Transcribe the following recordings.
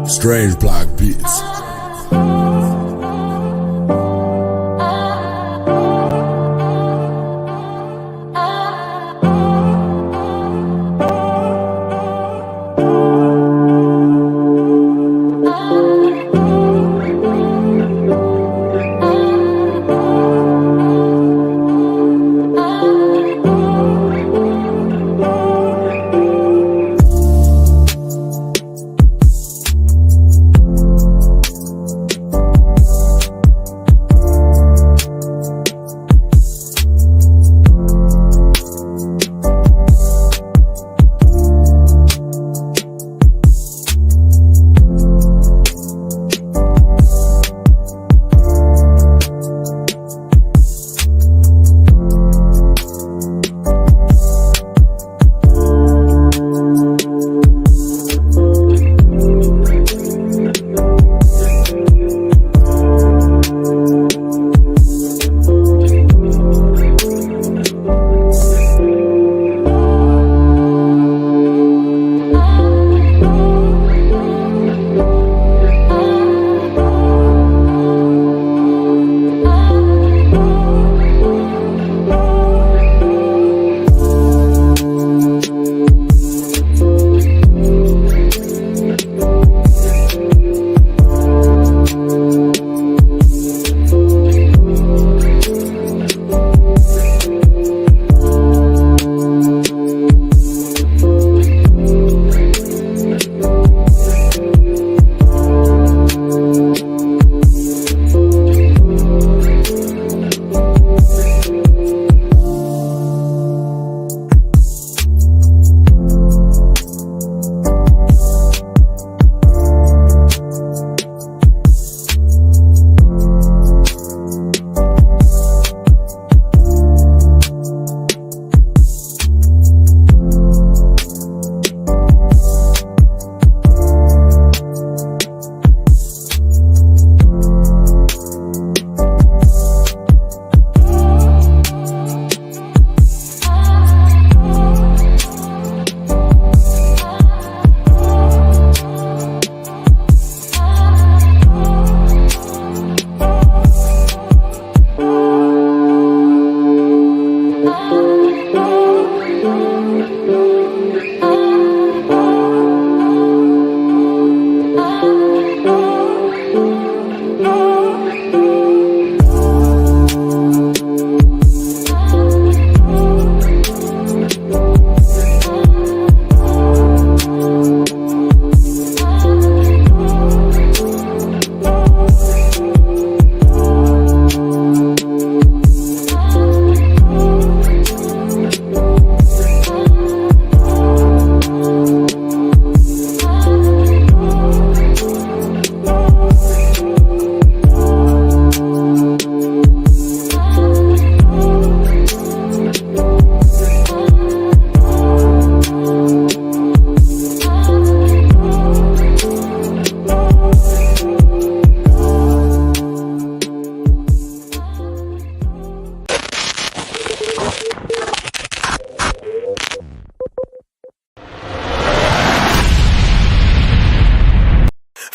Strange Black Beats.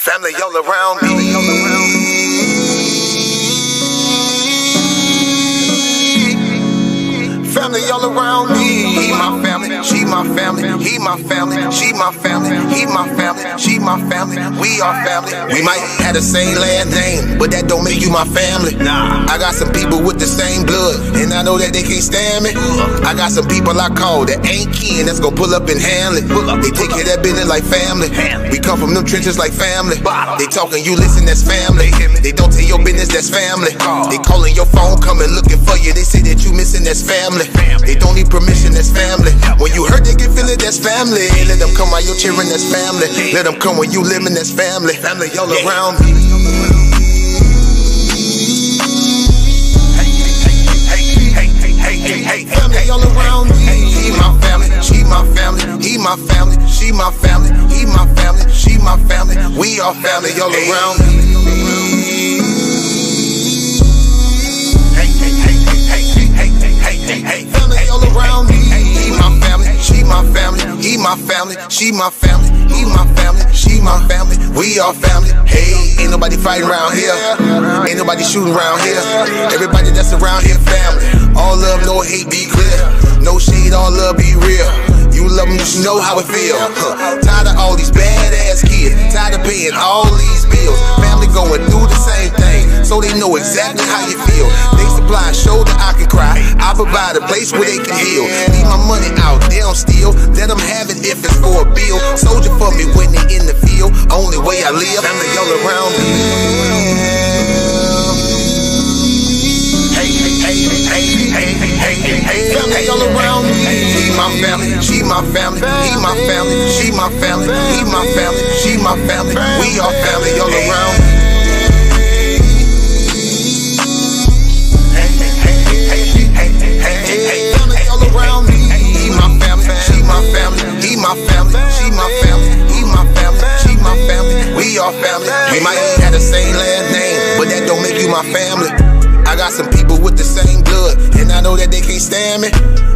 Family all around me. Family all around me. He my family, she my family. He my family, she my family. He my family, she my family. We are family. We might have the same last name, but that don't make you my family. Nah, I got some people with the same blood, and I know that they can't stand me. I got some people I call that ain't kin, that's gonna pull up and handle it. They take care of that business like family. We come from them trenches like family. They talking, you listen, that's family. They don't tell your business, that's family. They calling your phone, coming looking for you. They say that you missing, that's family. They don't need permission, that's family. When you hurt, they can feel it, that's family. Let them come while you're cheering, that's family. Let them come when you living, that's family. Family all around me. Hey, family all around me. He my family, she my family. He my family, she my family. He my family, she my my family. We are family all around me. Hey, hey, hey, hey, hey, hey, hey, hey, hey, family all around me. He my family, she my family, he my family, she my family, he my family, she my family. We are family. Hey, ain't nobody fighting around here. Ain't nobody shooting around here. Everybody that's around here, family. All love, no hate, be clear. No shade, all love, be real. You love them, you should know how it feel. Tired of all these badass kids. Tired of paying all these bills. Family going through the same thing, so they know exactly how you feel. They supply a shoulder I can cry. I provide a place where they can heal. Leave my money out, they don't steal. Let them have it if it's for a bill. Soldier for me when they in the field. Only way I live, family all around me. Hey, hey, hey, hey, hey, hey, hey, hey, family all around me. He my family, she my family, he my family, she my family, he my family, she my family. We are family all around me. Hey, hey, hey, hey, hey, hey, hey, hey, family all around me. He my family, she my family, he my family, she my family, he my family, she my family. We are family. We might ain't have the same last name, but that don't make you my family. I got some people with the same blood, and I know that they can't stand me.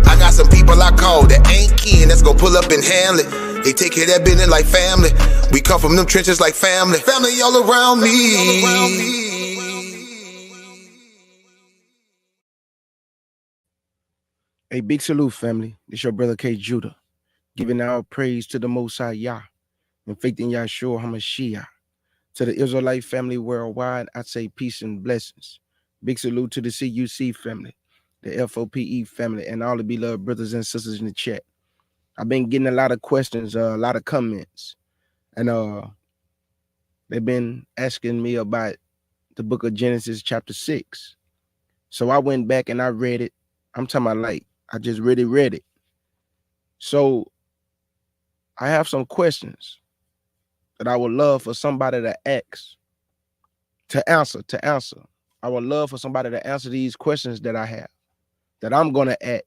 I got some people I call that ain't kin, that's gonna pull up and handle it. They take care of that business like family. We come from them trenches like family. Family all around me. A big salute, family. This your brother K. Judah, giving our praise to the Most High Yah and faith in Yahshua HaMashiach. To the Israelite family worldwide, I say peace and blessings. Big salute to the CUC family, the FOPE family, and all the beloved brothers and sisters in the chat. I've been getting a lot of questions, a lot of comments, and they've been asking me about the book of Genesis chapter 6. So I went back and I read it. I'm talking about like, I just really read it. So I have some questions that I would love for somebody to answer. I would love for somebody to answer these questions that I have, that I'm going to ask,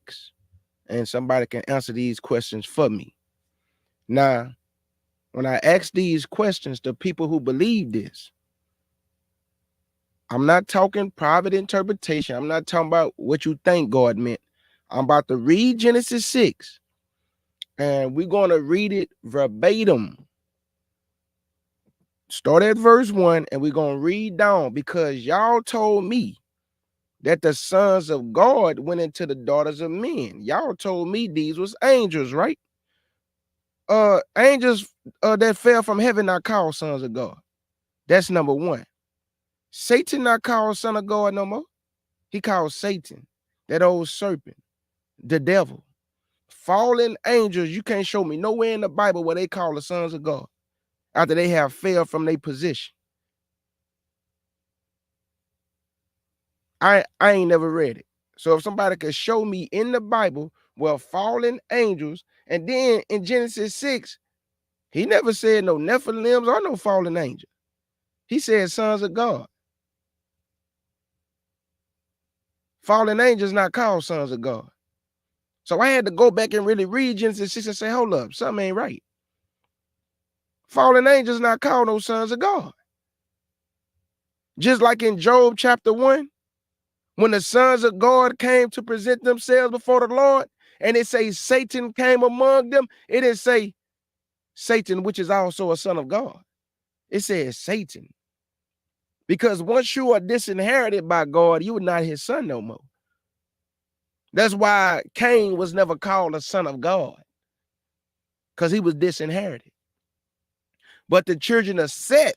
and somebody can answer these questions for me. Now, when I ask these questions to people who believe this, I'm not talking private interpretation. I'm not talking about what you think God meant. I'm about to read Genesis 6, and we're going to read it verbatim. Start at verse 1, and we're going to read down, because y'all told me that the sons of God went into the daughters of men. Y'all told me these was angels, right? Angels that fell from heaven are called sons of God. That's number one. Satan not called son of God no more. He called Satan, that old serpent, the devil. Fallen angels, you can't show me nowhere in the Bible where they call the sons of God after they have failed from their position. I ain't never read it. So if somebody could show me in the Bible where fallen angels, and then in Genesis 6, he never said no Nephilims or no fallen angel. He said sons of God. Fallen angels not called sons of God. So I had to go back and really read Genesis 6 and say, hold up, something ain't right. Fallen angels not called no sons of God. Just like in Job chapter 1, when the sons of God came to present themselves before the Lord, and it says Satan came among them, it didn't say Satan, which is also a son of God. It says Satan. Because once you are disinherited by God, you are not his son no more. That's why Cain was never called a son of God, because he was disinherited. But the children of Seth,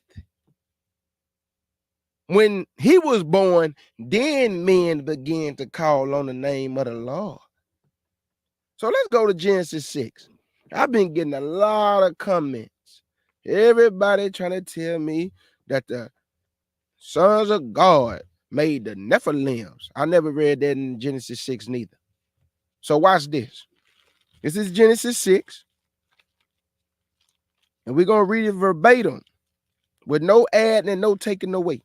when he was born, then men began to call on the name of the Lord. So let's go to Genesis 6. I've been getting a lot of comments. Everybody trying to tell me that the sons of God made the Nephilims. I never read that in Genesis 6 neither. So watch this. This is Genesis 6. And we're going to read it verbatim with no adding and no taking away.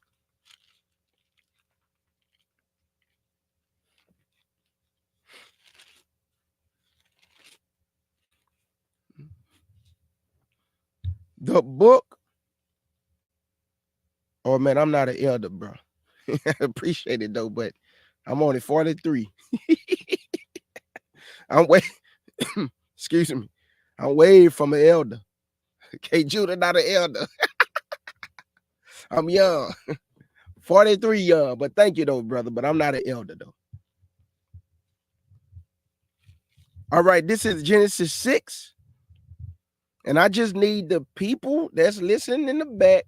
The book Oh man, I'm not an elder, bro. Appreciate it though, but I'm only 43. I'm way excuse me. I'm way from an elder. K Judah, not an elder. I'm young. 43 young, but thank you though, brother. But I'm not an elder though. All right, this is Genesis 6. And I just need the people that's listening in the back,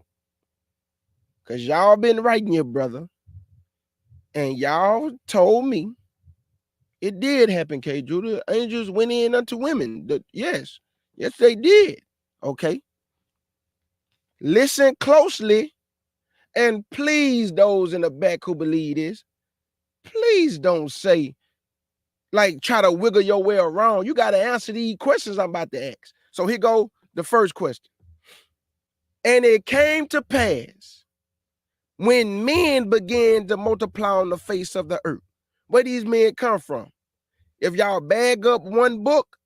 because y'all been writing your brother. And y'all told me it did happen, K. Judah. Angels went in unto women. Yes, they did. Okay. Listen closely, and please, those in the back who believe this, please don't say, like, try to wiggle your way around. You got to answer these questions I'm about to ask. So here go the first question. And it came to pass when men began to multiply on the face of the earth. Where these men come from? If y'all bag up one book,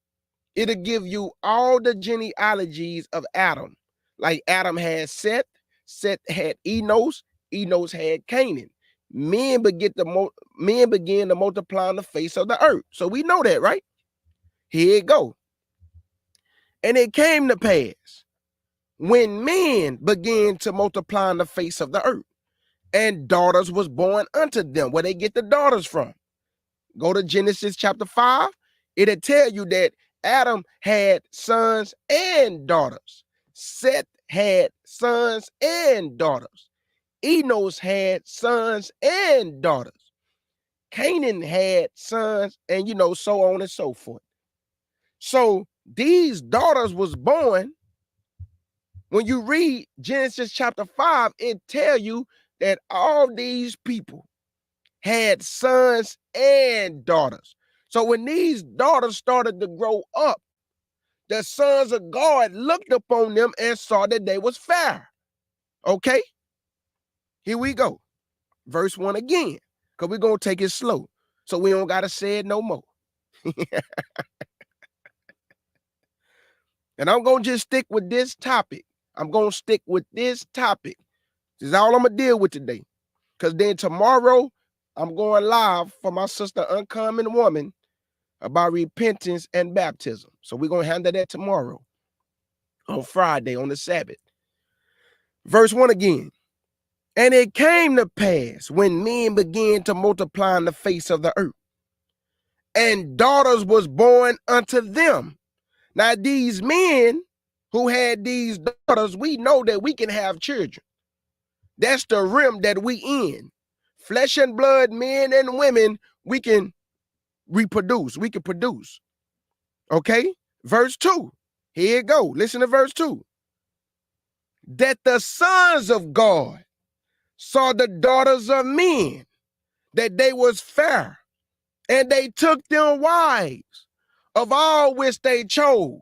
it'll give you all the genealogies of Adam. Like Adam had Seth, Seth had Enos, Enos had Canaan. Men began to multiply on the face of the earth. So we know that, right? Here it go. And it came to pass when men began to multiply on the face of the earth, and daughters was born unto them. Where they get the daughters from? Go to Genesis chapter 5. It'll tell you that Adam had sons and daughters. Seth had sons and daughters. Enos had sons and daughters. Canaan had sons, and so on and so forth. So these daughters was born. When you read Genesis chapter 5, it tell you that all these people had sons and daughters. So when these daughters started to grow up, the sons of God looked upon them and saw that they was fair. Okay? Here we go. Verse 1 again, because we're going to take it slow, so we don't got to say it no more. And I'm going to just stick with this topic. This is all I'm going to deal with today. Because then tomorrow, I'm going live for my sister Uncommon Woman about repentance and baptism. So we're going to handle that tomorrow on Friday on the Sabbath. Verse 1 again. And it came to pass when men began to multiply on the face of the earth, and daughters was born unto them. Now these men who had these daughters, we know that we can have children. That's the realm that we in. Flesh and blood, men and women, we can reproduce. We can produce. Okay? Verse 2. Here it go. Listen to verse 2. That the sons of God saw the daughters of men, that they was fair, and they took them wives, of all which they chose.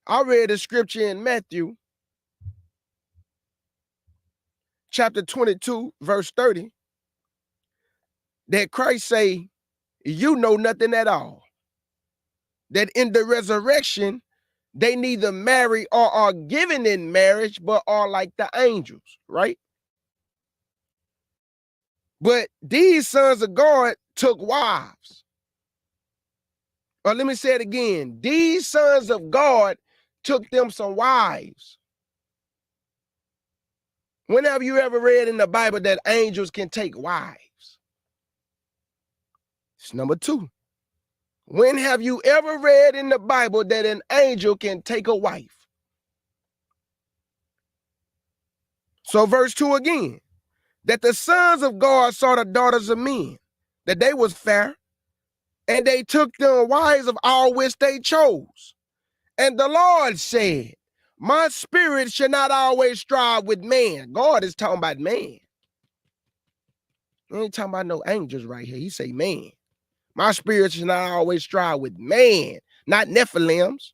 I read the scripture in Matthew chapter 22, verse 30, that Christ say, you know nothing at all. That in the resurrection, they neither marry or are given in marriage, but are like the angels, right? But these sons of God took wives. Or let me say it again. These sons of God took them some wives. When have you ever read in the Bible that angels can take wives? It's number 2. When have you ever read in the Bible that an angel can take a wife? So verse 2 again, that the sons of God saw the daughters of men, that they was fair, and they took them wives of all which they chose. And the Lord said, my spirit shall not always strive with man. God is talking about man. He ain't talking about no angels right here. He say man. My spirit shall not always strive with man, not Nephilims,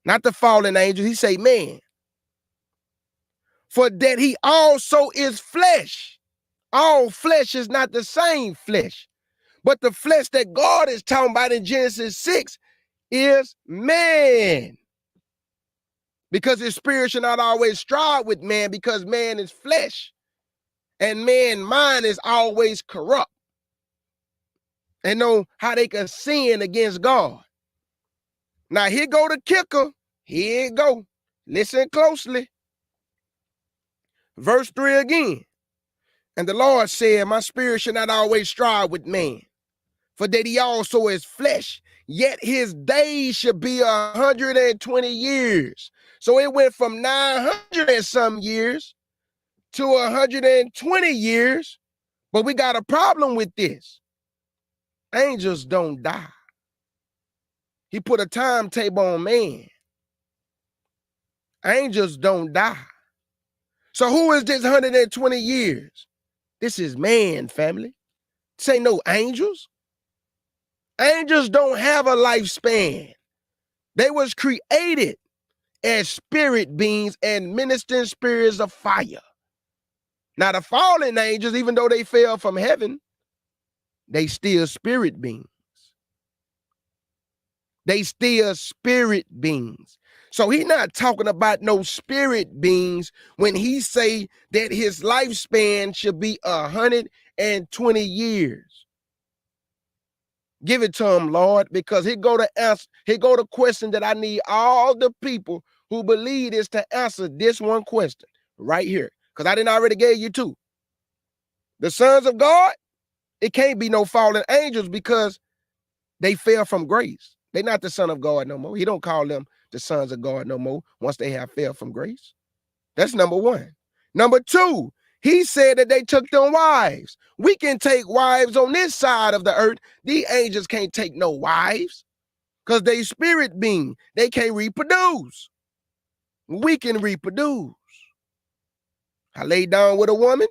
not the fallen angels. He say man. For that he also is flesh. All flesh is not the same flesh. But the flesh that God is talking about in Genesis 6 is man. Because his spirit should not always strive with man, because man is flesh and man's mind is always corrupt and know how they can sin against God. Now here go the kicker. Here it go. Listen closely. Verse 3 again. And the Lord said, my spirit should not always strive with man, for that he also is flesh, yet his days should be 120 years. So it went from 900 and some years to 120 years. But we got a problem with this. Angels don't die. He put a timetable on man. Angels don't die. So who is this 120 years? This is man, family. This ain't no angels. Angels don't have a lifespan. They was created as spirit beings and ministering spirits of fire. Now the fallen angels, even though they fell from heaven, they still spirit beings. They still spirit beings. So he's not talking about no spirit beings when he say that his lifespan should be 120 years. Give it to him, Lord, because he go to answer. He go to question that I need all the people who believe this to answer this one question right here. Because I didn't already gave you two. The sons of God, it can't be no fallen angels because they fell from grace. They're not the son of God no more. He don't call them the sons of God no more once they have fell from grace. That's number one. Number two, he said that they took them wives. We can take wives on this side of the earth. The angels can't take no wives because they spirit being. They can't reproduce. We can reproduce. I lay down with a woman.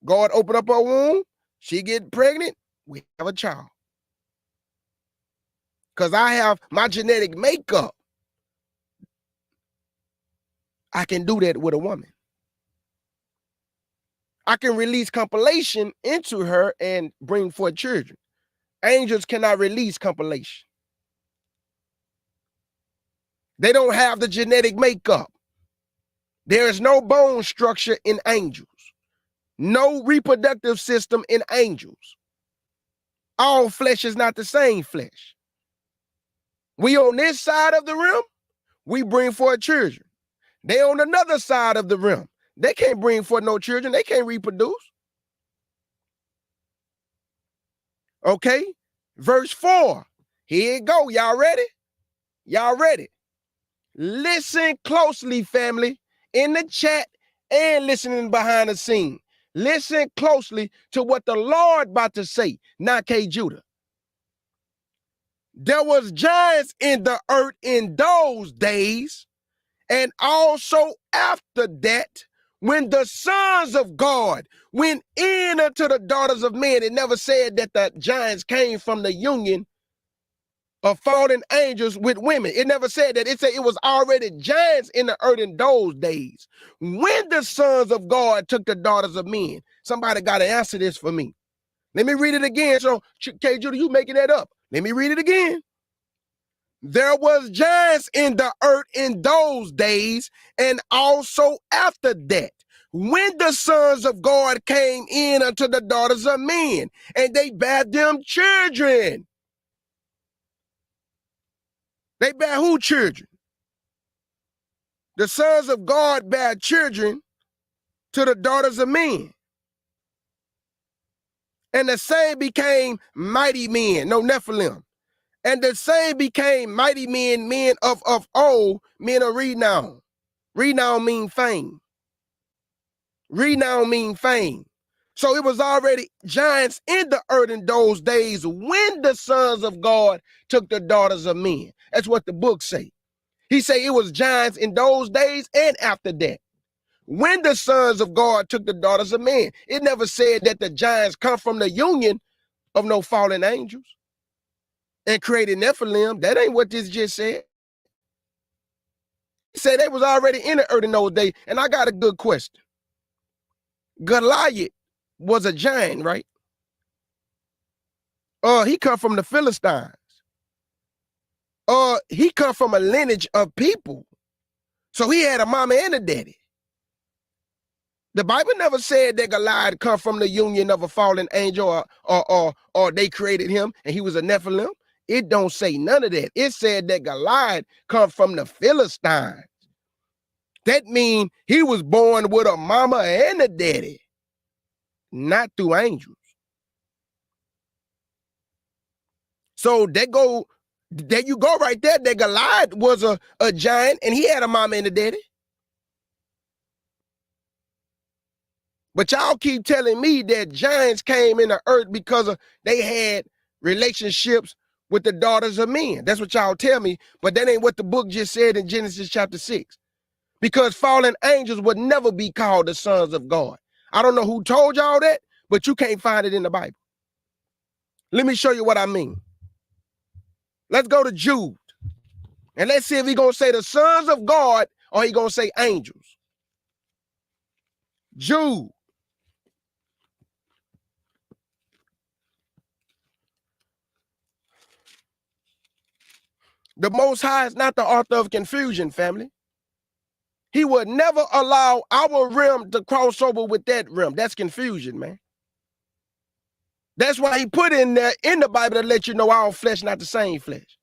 God open up her womb. She get pregnant. We have a child. Because I have my genetic makeup. I can do that with a woman. I can release compilation into her and bring forth children. Angels cannot release compilation. They don't have the genetic makeup. There is no bone structure in angels. No reproductive system in angels. All flesh is not the same flesh. We on this side of the rim, we bring forth children. They on another side of the rim. They can't bring forth no children. They can't reproduce. Okay, verse 4. Here it go. Y'all ready? Y'all ready? Listen closely, family, in the chat and listening behind the scene. Listen closely to what the Lord about to say, not K. Judah. There was giants in the earth in those days, and also after that, when the sons of God went in unto the daughters of men. It never said that the giants came from the union of fallen angels with women. It never said that. It said it was already giants in the earth in those days. When the sons of God took the daughters of men. Somebody got to answer this for me. Let me read it again. So, K. Judah, you making that up. Let me read it again. There was giants in the earth in those days, and also after that, when the sons of God came in unto the daughters of men, and they bare them children. They bear who children? The sons of God bear children to the daughters of men. And the same became mighty men, no Nephilim. And the same became mighty men, men of old, men of renown. Renown mean fame. Renown mean fame. So it was already giants in the earth in those days when the sons of God took the daughters of men. That's what the book say. He say it was giants in those days and after that. When the sons of God took the daughters of men. It never said that the giants come from the union of no fallen angels and created Nephilim. That ain't what this just said. He said they was already in the earth in those days. And I got a good question. Goliath was a giant, right? He come from the Philistines. He come from a lineage of people So he had a mama and a daddy. The Bible never said that Goliath come from the union of a fallen angel or they created him and he was a Nephilim. It don't say none of that. It said that Goliath come from the Philistines. That means he was born with a mama and a daddy, not through angels. So there you go right there. That Goliath was a giant and he had a mama and a daddy. But y'all keep telling me that giants came in the earth because they had relationships with the daughters of men. That's what y'all tell me. But that ain't what the book just said in Genesis chapter 6. Because fallen angels would never be called the sons of God. I don't know who told y'all that, but you can't find it in the Bible. Let me show you what I mean. Let's go to Jude. And let's see if he's going to say the sons of God or he's going to say angels. Jude. The Most High is not the author of confusion, family. He would never allow our realm to cross over with that realm. That's confusion, man. That's why he put in there in the Bible to let you know all flesh not the same flesh.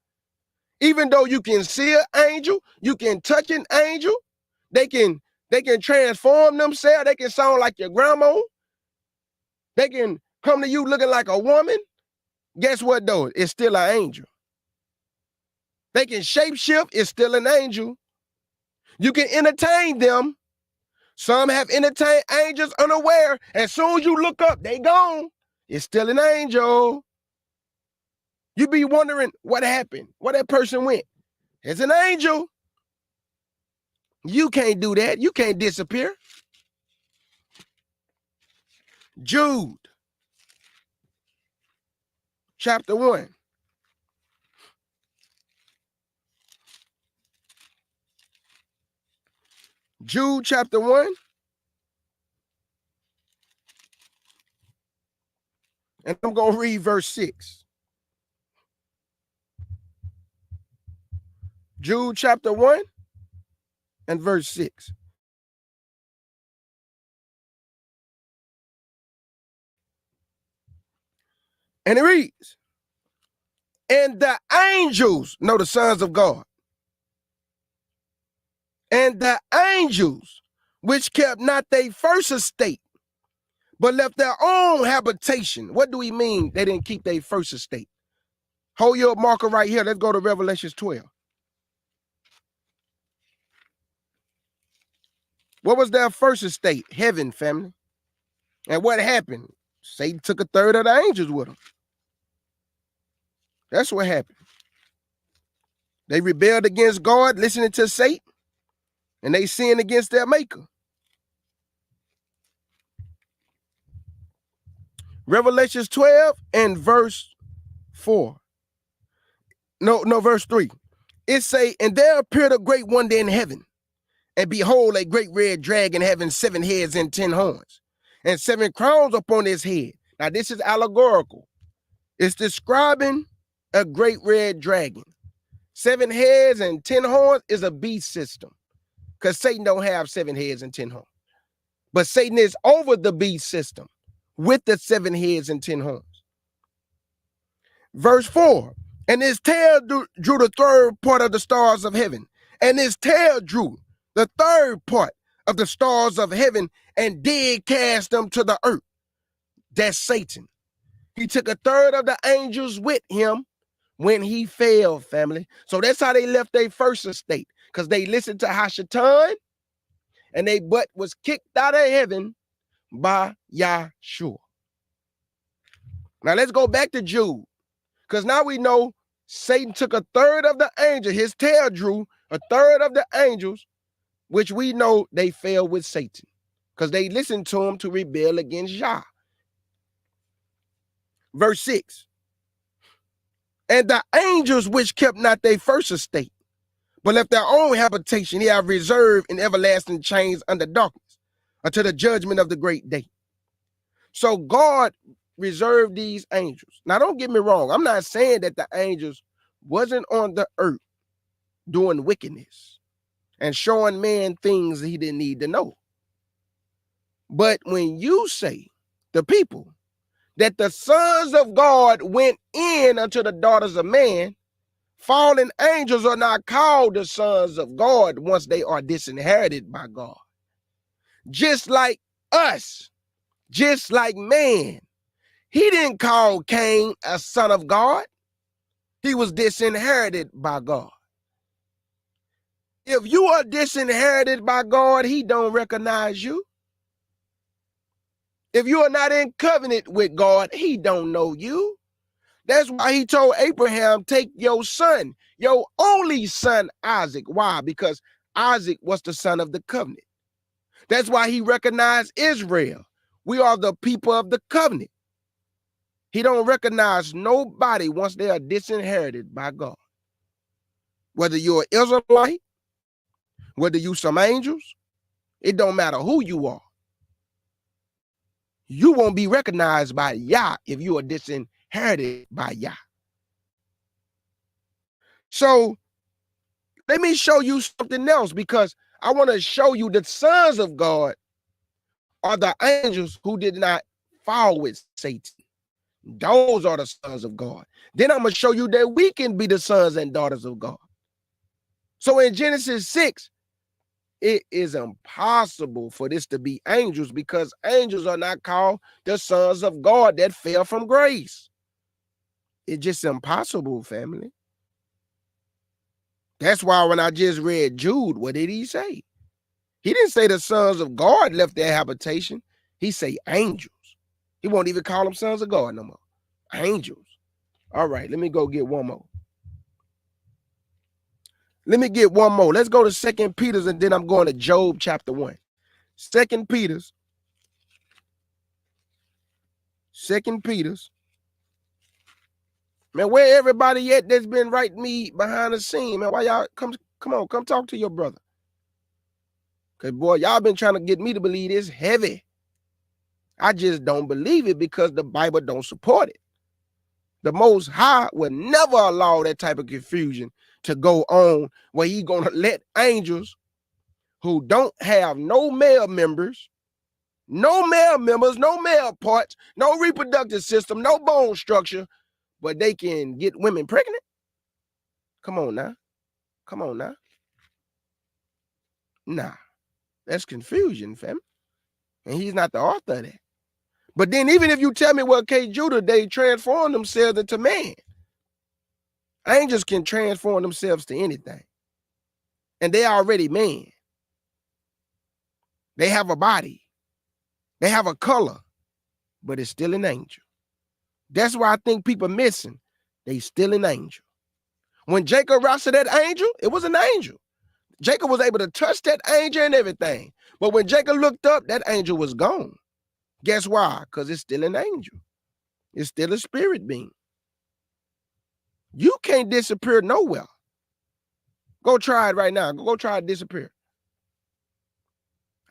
Even though you can see an angel, you can touch an angel, they can transform themselves, they can sound like your grandma, they can come to you looking like a woman. Guess what though? It's still an angel. They can shapeshift, it's still an angel. You can entertain them. Some have entertained angels unaware. As soon as you look up, they gone. It's still an angel. You be wondering what happened, where that person went. It's an angel. You can't do that. You can't disappear. Jude, chapter 1. Jude, chapter 1. And I'm going to read verse 6. Jude, chapter 1 and verse 6. And it reads, and the angels, know the sons of God, and the angels which kept not their first estate, but left their own habitation. What do we mean they didn't keep their first estate? Hold your marker right here. Let's go to Revelation 12. What was their first estate? Heaven, family. And what happened? Satan took a third of the angels with him. That's what happened. They rebelled against God, listening to Satan, and they sinned against their maker. Revelation 12 and verse 4. No, verse 3. It say, and there appeared a great wonder in heaven, and behold, a great red dragon having 7 heads and 10 horns, and 7 crowns upon his head. Now, this is allegorical. It's describing a great red dragon. 7 heads and 10 horns is a beast system, because Satan don't have 7 heads and 10 horns. But Satan is over the beast system with the 7 heads and 10 horns. Verse 4, and his tail drew the third part of the stars of heaven, and his tail drew the third part of the stars of heaven and did cast them to the earth. That's Satan. He took a third of the angels with him when he fell, family. So that's how they left their first estate, because they listened to Hashatan and they butt was kicked out of heaven by Yahshua. Now let's go back to Jude, because now we know Satan took a third of the angels. His tail drew a third of the angels, which we know they fell with Satan, because they listened to him to rebel against Yah. Verse 6. And the angels which kept not their first estate, but left their own habitation, he have reserved in everlasting chains under darkness, until the judgment of the great day. So God reserved these angels. Now, don't get me wrong. I'm not saying that the angels wasn't on the earth doing wickedness. and showing man things he didn't need to know. But when you say, the people, that the sons of God went in unto the daughters of man, fallen angels are not called the sons of God once they are disinherited by God. Just like us, just like man, he didn't call Cain a son of God. He was disinherited by God. If you are disinherited by God, he don't recognize you. If you are not in covenant with God, he don't know you. That's why he told Abraham, take your son, your only son, Isaac. Why? Because Isaac was the son of the covenant. That's why he recognized Israel. We are the people of the covenant. He don't recognize nobody once they are disinherited by God. Whether you're an Israelite, whether you some angels, it don't matter who you are. You won't be recognized by Yah if you are disinherited by Yah. So let me show you something else, because I want to show you the sons of God are the angels who did not fall with Satan. Those are the sons of God. Then I'm going to show you that we can be the sons and daughters of God. So in Genesis 6, it is impossible for this to be angels, because angels are not called the sons of God that fell from grace. It's just impossible, family. That's why when I just read Jude, what did he say? He didn't say the sons of God left their habitation. He say angels. He won't even call them sons of God no more. Angels. All right, let me go get one more. Let me get one more. Let's go to 2 Peter, and then I'm going to Job chapter 1. 2 Peter. 2 Peter. Man, where everybody at that's been writing me behind the scene, man? Why y'all come on, come talk to your brother. Because, boy, y'all been trying to get me to believe it's heavy. I just don't believe it because the Bible don't support it. The Most High would never allow that type of confusion to go on, where he's going to let angels who don't have no male members, no male parts, no reproductive system, no bone structure, but they can get women pregnant? Come on now. Come on now. Nah, that's confusion, fam. And he's not the author of that. But then even if you tell me, well, K. Judah, they transform themselves into man. Angels can transform themselves to anything. And they already man. They have a body. They have a color. But it's still an angel. That's why I think people missing. They still an angel. When Jacob wrestled that angel, it was an angel. Jacob was able to touch that angel and everything. But when Jacob looked up, that angel was gone. Guess why? Because it's still an angel. It's still a spirit being. You can't disappear nowhere. Go try it right now. Go try to disappear.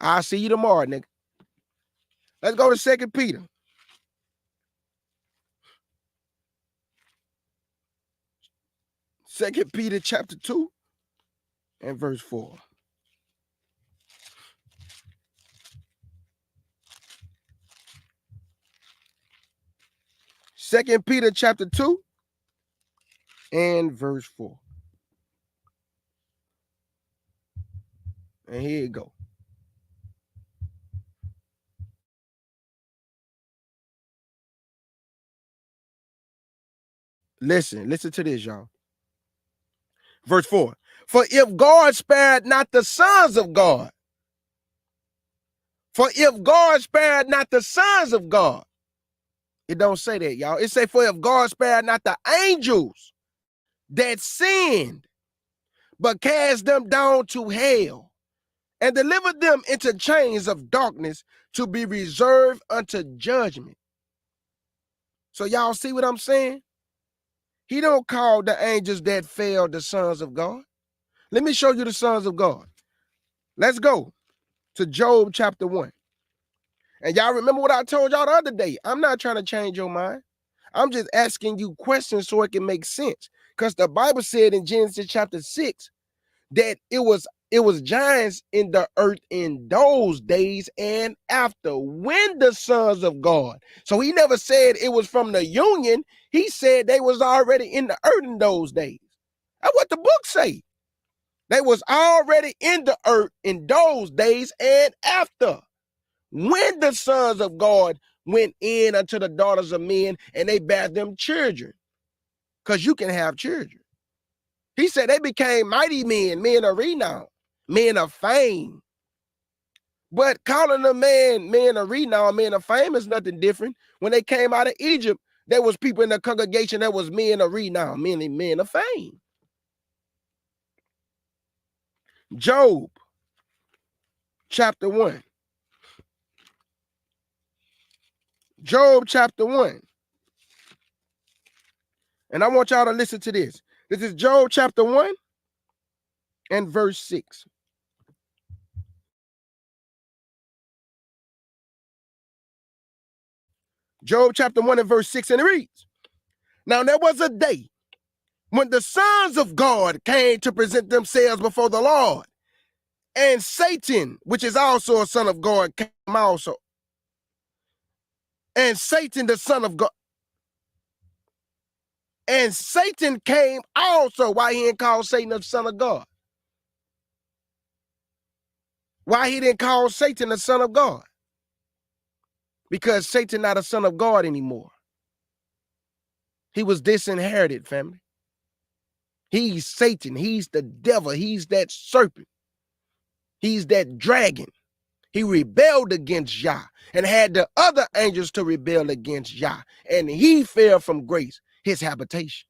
I'll see you tomorrow, nigga. Let's go to 2 Peter. 2 Peter chapter 2 and verse 4. Second Peter chapter 2 and verse 4. And here you go. Listen to this, y'all. Verse 4. For if God spared not the sons of God, it don't say that, y'all. It say, for if God spared not the angels that sinned, but cast them down to hell, and delivered them into chains of darkness to be reserved unto judgment. So y'all see what I'm saying? He don't call the angels that fell the sons of God. Let me show you the sons of God. Let's go to Job chapter 1. And y'all remember what I told y'all the other day. I'm not trying to change your mind. I'm just asking you questions so it can make sense. Because the Bible said in Genesis chapter 6 that it was It was giants in the earth in those days and after, when the sons of God. So he never said it was from the union. He said they was already in the earth in those days. That's what the book say. They was already in the earth in those days and after, when the sons of God went in unto the daughters of men and they bare them children. Because you can have children. He said they became mighty men, men of renown, men of fame. But calling them men of renown, men of fame is nothing different. When they came out of Egypt, there was people in the congregation that was men of renown, men of fame. Job, chapter 1. Job, chapter 1. And I want y'all to listen to this. This is Job, chapter 1 and verse 6. Job chapter 1 and verse 6, and it reads, now there was a day when the sons of God came to present themselves before the Lord, and Satan, which is also a son of God, came also. And Satan, the son of God, and Satan came also. Why he didn't call Satan the son of God? Why he didn't call Satan the son of God? Because Satan not a son of God anymore. He was disinherited, family. He's Satan. He's the devil. He's that serpent. He's that dragon. He rebelled against Yah and had the other angels to rebel against Yah. And he fell from grace, his habitation.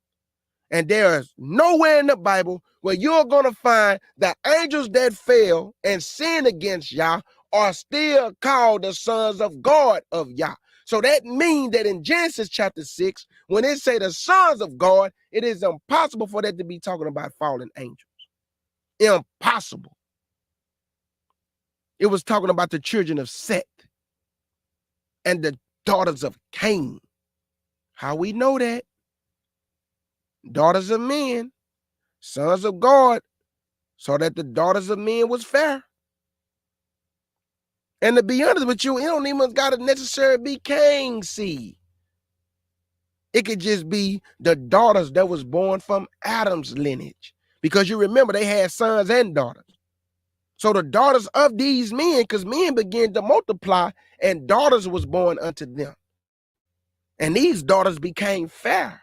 And there is nowhere in the Bible where you're going to find the angels that fell and sinned against Yah are still called the sons of God of Yah. So that means that in Genesis chapter 6, when it say the sons of God, it is impossible for that to be talking about fallen angels. Impossible. It was talking about the children of Seth and the daughters of Cain. How we know that? Daughters of men, sons of God, so that the daughters of men was fair. And to be honest with you, it don't even got to necessarily be Cain's seed. It could just be the daughters that was born from Adam's lineage. Because you remember they had sons and daughters. So the daughters of these men, because men began to multiply and daughters was born unto them. And these daughters became fair,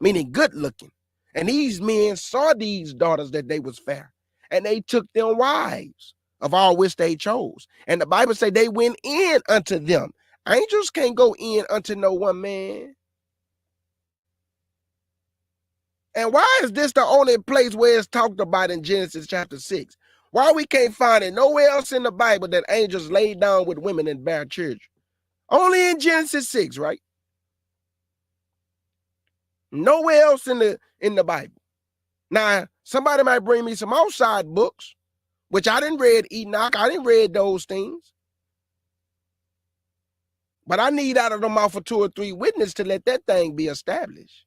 meaning good looking. And these men saw these daughters that they was fair. And they took them wives of all which they chose. And the Bible say they went in unto them. Angels can't go in unto no one man. And why is this the only place where it's talked about in Genesis chapter 6? Why we can't find it nowhere else in the Bible that angels laid down with women and bare children? Only in Genesis 6, right? Nowhere else in the Bible. Now, somebody might bring me some outside books, which I didn't read Enoch. I didn't read those things. But I need out of the mouth of 2 or 3 witnesses to let that thing be established.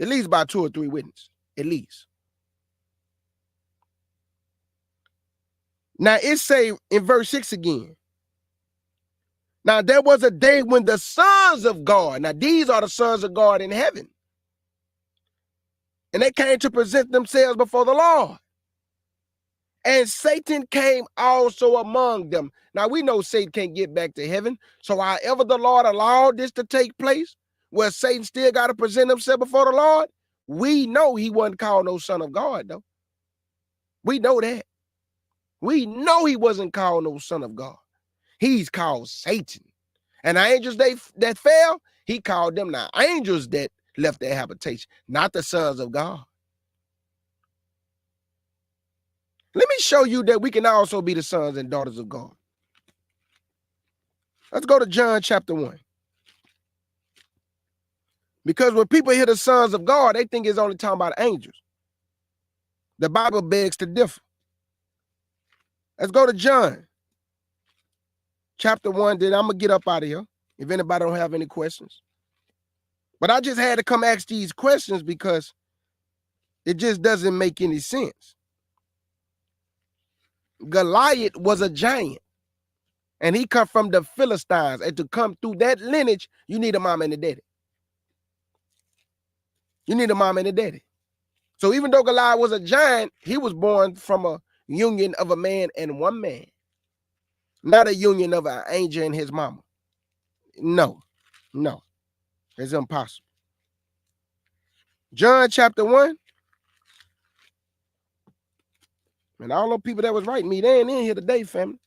At least by 2 or 3 witnesses, at least. Now it say in verse 6 again. Now there was a day when the sons of God, now these are the sons of God in heaven, and they came to present themselves before the Lord. And Satan came also among them. Now we know Satan can't get back to heaven. So however the Lord allowed this to take place, where Satan still got to present himself before the Lord, we know he wasn't called no son of God, though. We know that. We know he wasn't called no son of God. He's called Satan. And the angels that fell, he called them the angels that left their habitation, not the sons of God. Let me show you that we can also be the sons and daughters of God. Let's go to John chapter 1. Because when people hear the sons of God, they think it's only talking about angels. The Bible begs to differ. Let's go to John chapter 1. Then I'm going to get up out of here if anybody don't have any questions. But I just had to come ask these questions because it just doesn't make any sense. Goliath was a giant, and he come from the Philistines. And to come through that lineage, you need a mom and a daddy. You need a mom and a daddy. So even though Goliath was a giant, he was born from a union of a man and one man, not a union of an angel and his mama. No, it's impossible. John chapter 1. And all those people that was writing me, they ain't in here today, family.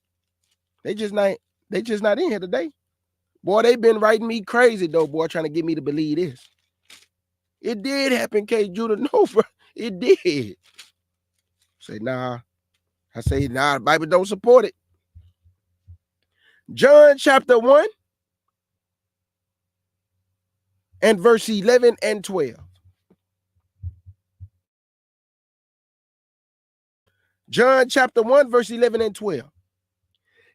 They just not in here today. Boy, they been writing me crazy though, boy, trying to get me to believe this. It did happen, K. Judah. No, bro, it did. Say, nah. I say, nah, the Bible don't support it. John chapter 1 and verse 11 and 12. John chapter 1, verse 11 and 12.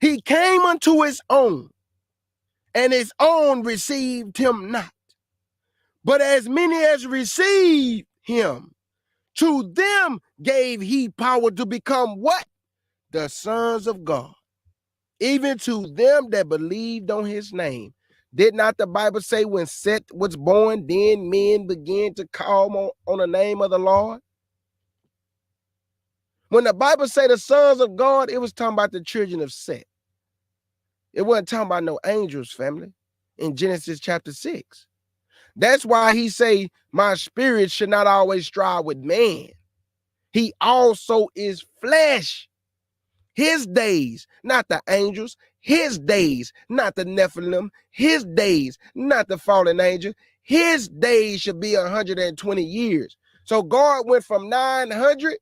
He came unto his own, and his own received him not. But as many as received him, to them gave he power to become what? The sons of God. Even to them that believed on his name. Did not the Bible say when Seth was born, then men began to call on the name of the Lord? When the Bible say the sons of God, it was talking about the children of Seth. It wasn't talking about no angels, family, in Genesis chapter 6. That's why he say, my spirit should not always strive with man. He also is flesh. His days, not the angels. His days, not the Nephilim. His days, not the fallen angel. His days should be 120 years. So God went from 900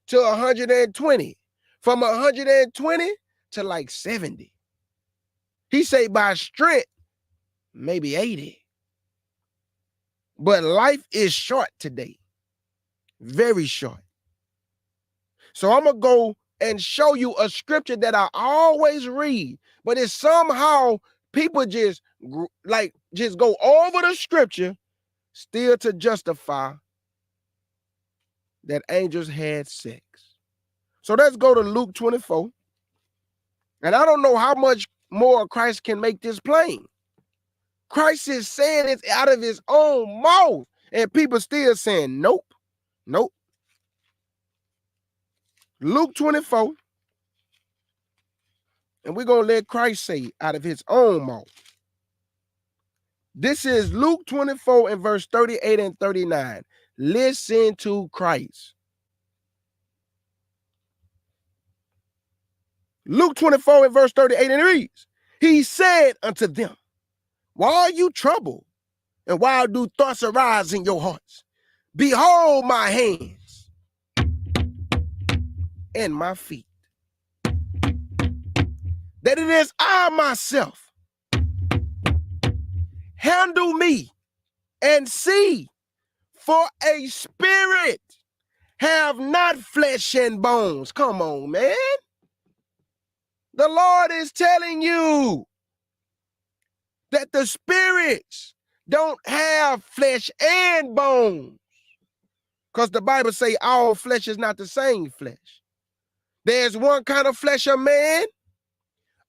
to 120. From 120 to like 70. He say by strength, maybe 80. But life is short today. Very short. So I'm going to go and show you a scripture that I always read, but it's somehow people just go over the scripture still to justify that angels had sex. So let's go to Luke 24. And I don't know how much more Christ can make this plain. Christ is saying it out of his own mouth, and people still saying, nope. Luke 24, and we're going to let Christ say it out of his own mouth. This is Luke 24 and verse 38 and 39. Listen to Christ. Luke 24 and verse 38, and it reads, he said unto them, why are you troubled? And why do thoughts arise in your hearts? Behold my hands and my feet, that it is I myself. Handle me and see, for a spirit have not flesh and bones. Come on, man. The Lord is telling you that the spirits don't have flesh and bones. Because the Bible say all flesh is not the same flesh. There's one kind of flesh of man,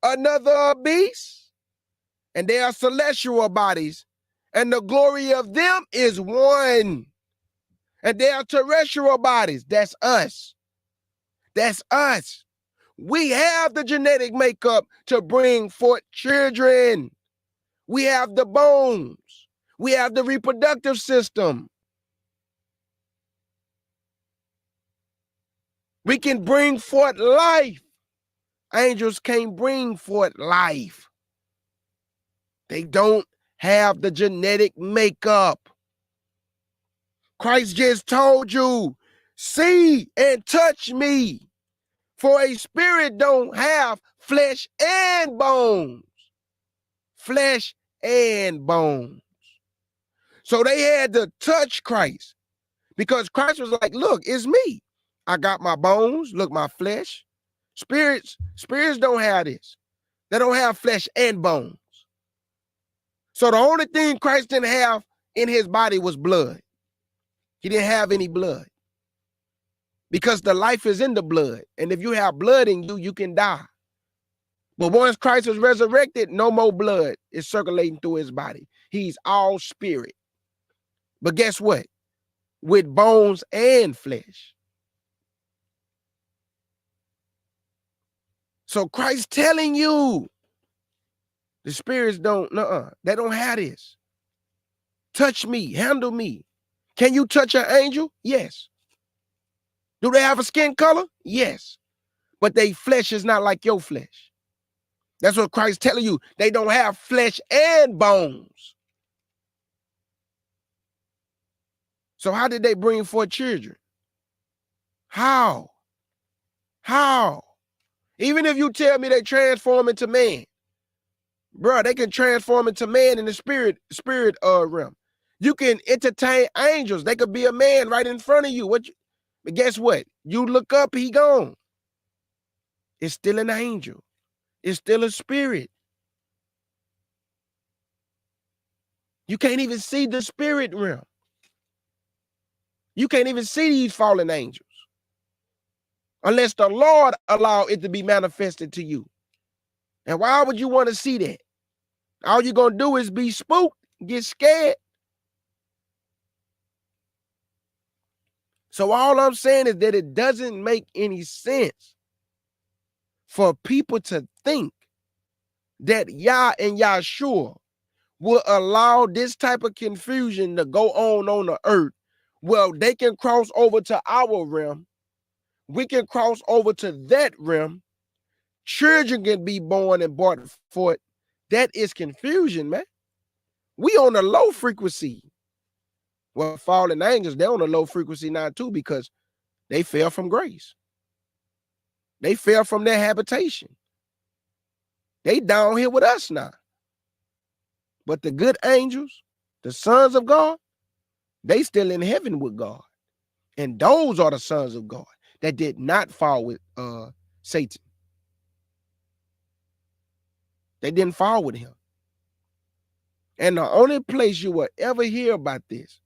another a beast, and there are celestial bodies, and the glory of them is one. And there are terrestrial bodies. That's us. That's us. We have the genetic makeup to bring forth children. We have the bones. We have the reproductive system. We can bring forth life. Angels can't bring forth life. They don't have the genetic makeup. Christ just told you, see and touch me. For a spirit don't have flesh and bones. Flesh and bones. So they had to touch Christ because Christ was like, look, it's me. I got my bones, look, my flesh. Spirits don't have this. They don't have flesh and bones. So the only thing Christ didn't have in his body was blood. He didn't have any blood because the life is in the blood. And if you have blood in you, you can die. But once Christ is resurrected, no more blood is circulating through his body. He's all spirit. But guess what? With bones and flesh. So Christ telling you, the spirits don't, they don't have this. Touch me, handle me. Can you touch an angel? Yes. Do they have a skin color? Yes. But their flesh is not like your flesh. That's what Christ telling you. They don't have flesh and bones. So how did they bring forth children? How? Even if you tell me they transform into man, bro, they can transform into man in the spirit realm. You can entertain angels. They could be a man right in front of you. But guess what? You look up, he gone. It's still an angel. It's still a spirit. You can't even see the spirit realm. You can't even see these fallen angels unless the Lord allow it to be manifested to you. And why would you want to see that? All you're going to do is be spooked, get scared. So all I'm saying is that it doesn't make any sense for people to think that Yah and Yahshua will allow this type of confusion to go on the earth. Well, they can cross over to our realm. We can cross over to that realm. Children can be born and brought forth. That is confusion, man. We on a low frequency. Well, fallen angels, they're on a low frequency now too because they fell from grace. They fell from their habitation. They down here with us now. But the good angels, the sons of God, they still in heaven with God. And those are the sons of God that did not fall with Satan. They didn't fall with him. And the only place you will ever hear about this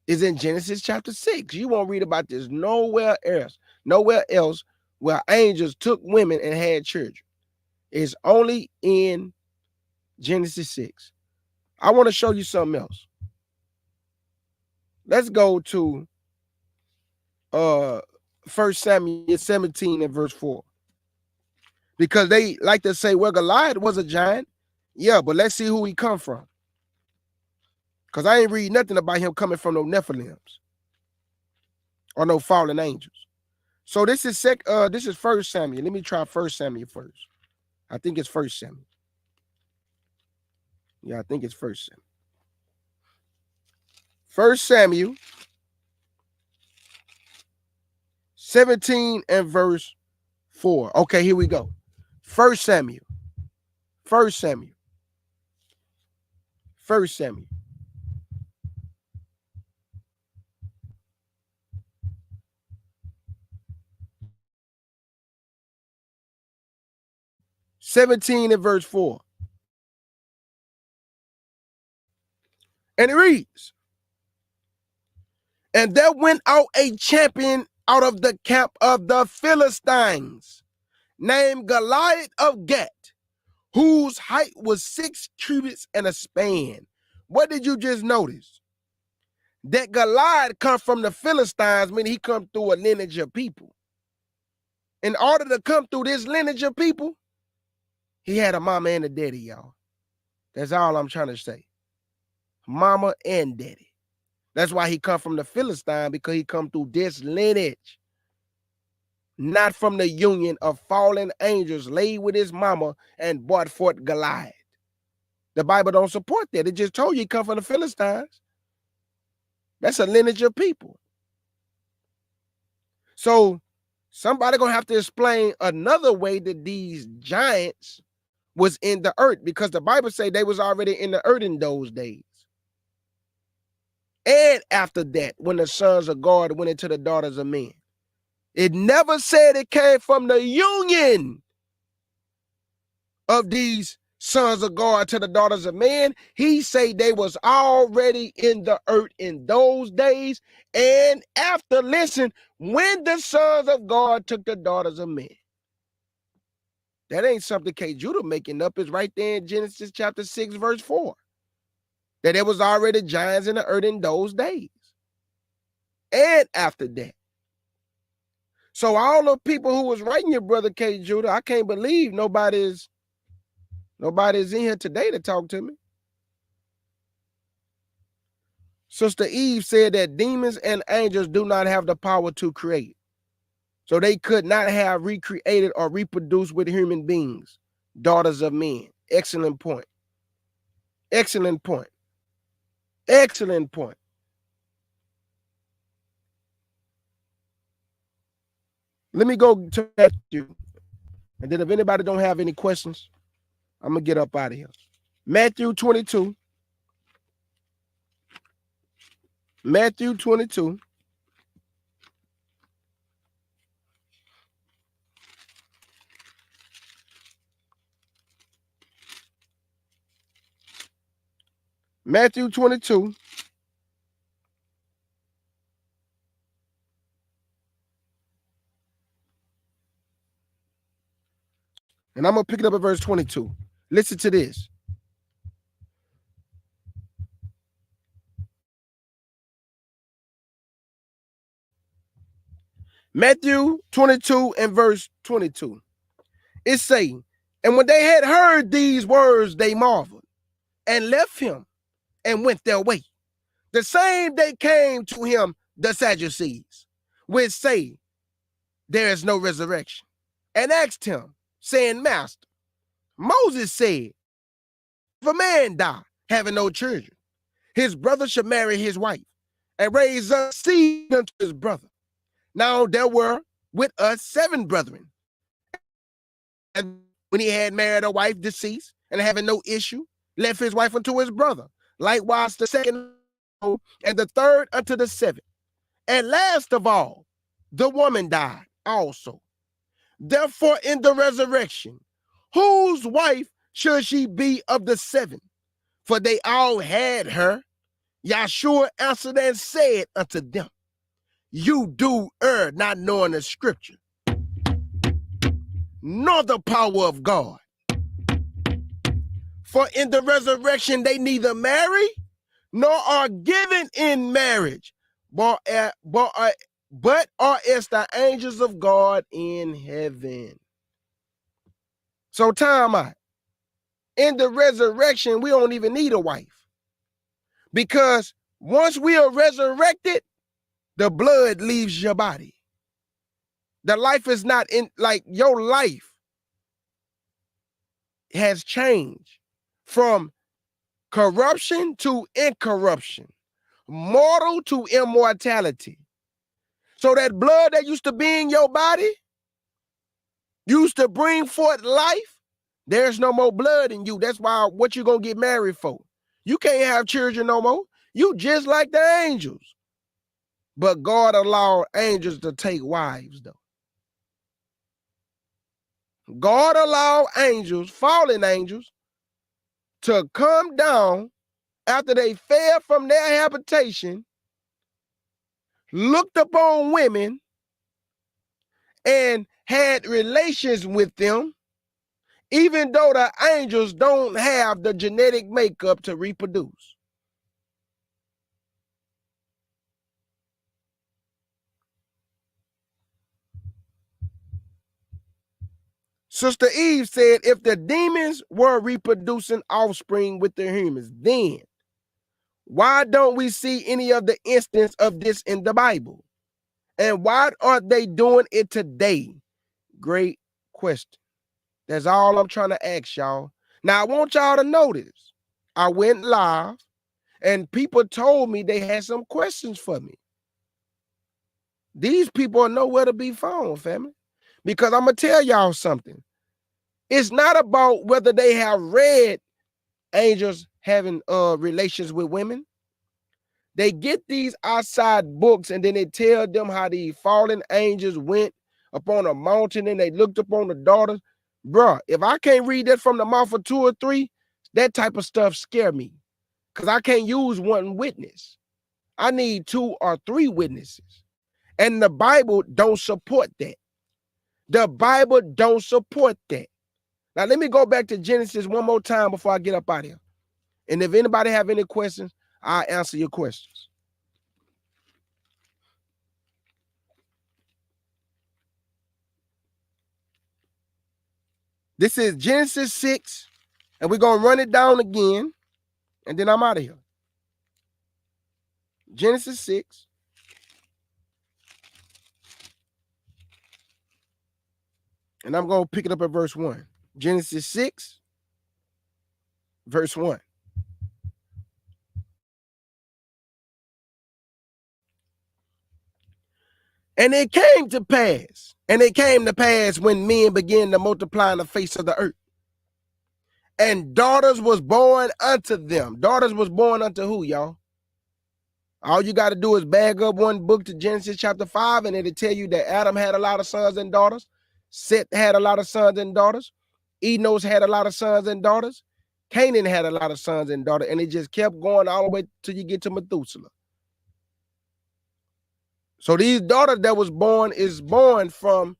is in Genesis chapter 6. You won't read about this nowhere else where angels took women and had children. It's only in Genesis 6. I want to show you something else. Let's go to 1 Samuel 17 and verse 4. Because they like to say, well, Goliath was a giant. Yeah, but let's see who he come from. Because I ain't read nothing about him coming from no Nephilims or no fallen angels. So this is 1 Samuel. Let me try 1 Samuel first. I think it's 1 Samuel. Yeah, I think it's 1 Samuel. 1 Samuel 17 and verse 4. Okay, here we go. 1 Samuel. 1 Samuel. 1 Samuel. (17) and verse 4. And it reads, and there went out a champion out of the camp of the Philistines, named Goliath of Gath, whose height was 6 cubits and a span. What did you just notice? That Goliath come from the Philistines, meaning he come through a lineage of people. In order to come through this lineage of people, he had a mama and a daddy, y'all. That's all I'm trying to say. Mama and daddy. That's why he come from the Philistine, because he come through this lineage. Not from the union of fallen angels laid with his mama and brought forth Goliath. The Bible don't support that. It just told you he come from the Philistines. That's a lineage of people. So somebody gonna have to explain another way that these giants was in the earth, because the Bible say they was already in the earth in those days. And after that, when the sons of God went into the daughters of men, it never said it came from the union of these sons of God to the daughters of men, he say they was already in the earth in those days and after. Listen, when the sons of God took the daughters of men. That ain't something K. Judah making up. It's right there in Genesis chapter 6, verse 4. That there was already giants in the earth in those days and after that. So all the people who was writing your brother K. Judah, I can't believe nobody's in here today to talk to me. Sister Eve said that demons and angels do not have the power to create. So they could not have recreated or reproduced with human beings, daughters of men. Excellent point. Excellent point. Excellent point. Let me go to Matthew. And then if anybody don't have any questions, I'm going to get up out of here. Matthew 22. Matthew 22. Matthew 22. And I'm going to pick it up at verse 22. Listen to this. Matthew 22 and verse 22. It say, and when they had heard these words, they marveled and left him and went their way. The same day came to him the Sadducees, which say, there is no resurrection, and asked him, saying, Master, Moses said, if a man die, having no children, his brother should marry his wife, and raise up seed unto his brother. Now there were with us 7 brethren, and when he had married a wife deceased, and having no issue, left his wife unto his brother. Likewise the second and the third unto the 7th. And last of all, the woman died also. Therefore, in the resurrection, whose wife should she be of the 7? For they all had her. Yahshua answered and said unto them, you do err, not knowing the scripture, nor the power of God. For in the resurrection they neither marry nor are given in marriage, but are as the angels of God in heaven. So time out. In the resurrection, we don't even need a wife. Because once we are resurrected, the blood leaves your body. The life is not in, like your life has changed from corruption to incorruption, mortal to immortality. So that blood that used to be in your body, used to bring forth life, there's no more blood in you. That's why what you gonna get married for? You can't have children no more. You just like the angels. But God allowed angels to take wives, though. God allowed angels, fallen angels, to come down after they fell from their habitation, looked upon women, and had relations with them, even though the angels don't have the genetic makeup to reproduce. Sister Eve said, if the demons were reproducing offspring with the humans, then why don't we see any of the instance of this in the Bible? And why aren't they doing it today? Great question. That's all I'm trying to ask y'all. Now, I want y'all to notice, I went live and people told me they had some questions for me. These people are nowhere to be found, family. Because I'm going to tell y'all something. It's not about whether they have read angels having relations with women. They get these outside books and then they tell them how the fallen angels went upon a mountain and they looked upon the daughters. Bruh, if I can't read that from the mouth of 2 or 3, that type of stuff scare me. Because I can't use one witness. I need 2 or 3 witnesses. And the Bible don't support that. The Bible don't support that. Now, let me go back to Genesis one more time before I get up out of here. And if anybody have any questions, I'll answer your questions. This is Genesis 6, and we're going to run it down again, and then I'm out of here. Genesis 6. And I'm going to pick it up at verse 1. Genesis 6, verse 1. And it came to pass when men began to multiply in the face of the earth, and daughters was born unto them. Daughters was born unto who, y'all? All you got to do is bag up one book to Genesis chapter 5, and it'll tell you that Adam had a lot of sons and daughters. Seth had a lot of sons and daughters. Enos had a lot of sons and daughters. Canaan had a lot of sons and daughters, and it just kept going all the way till you get to Methuselah. So these daughters that was born is born from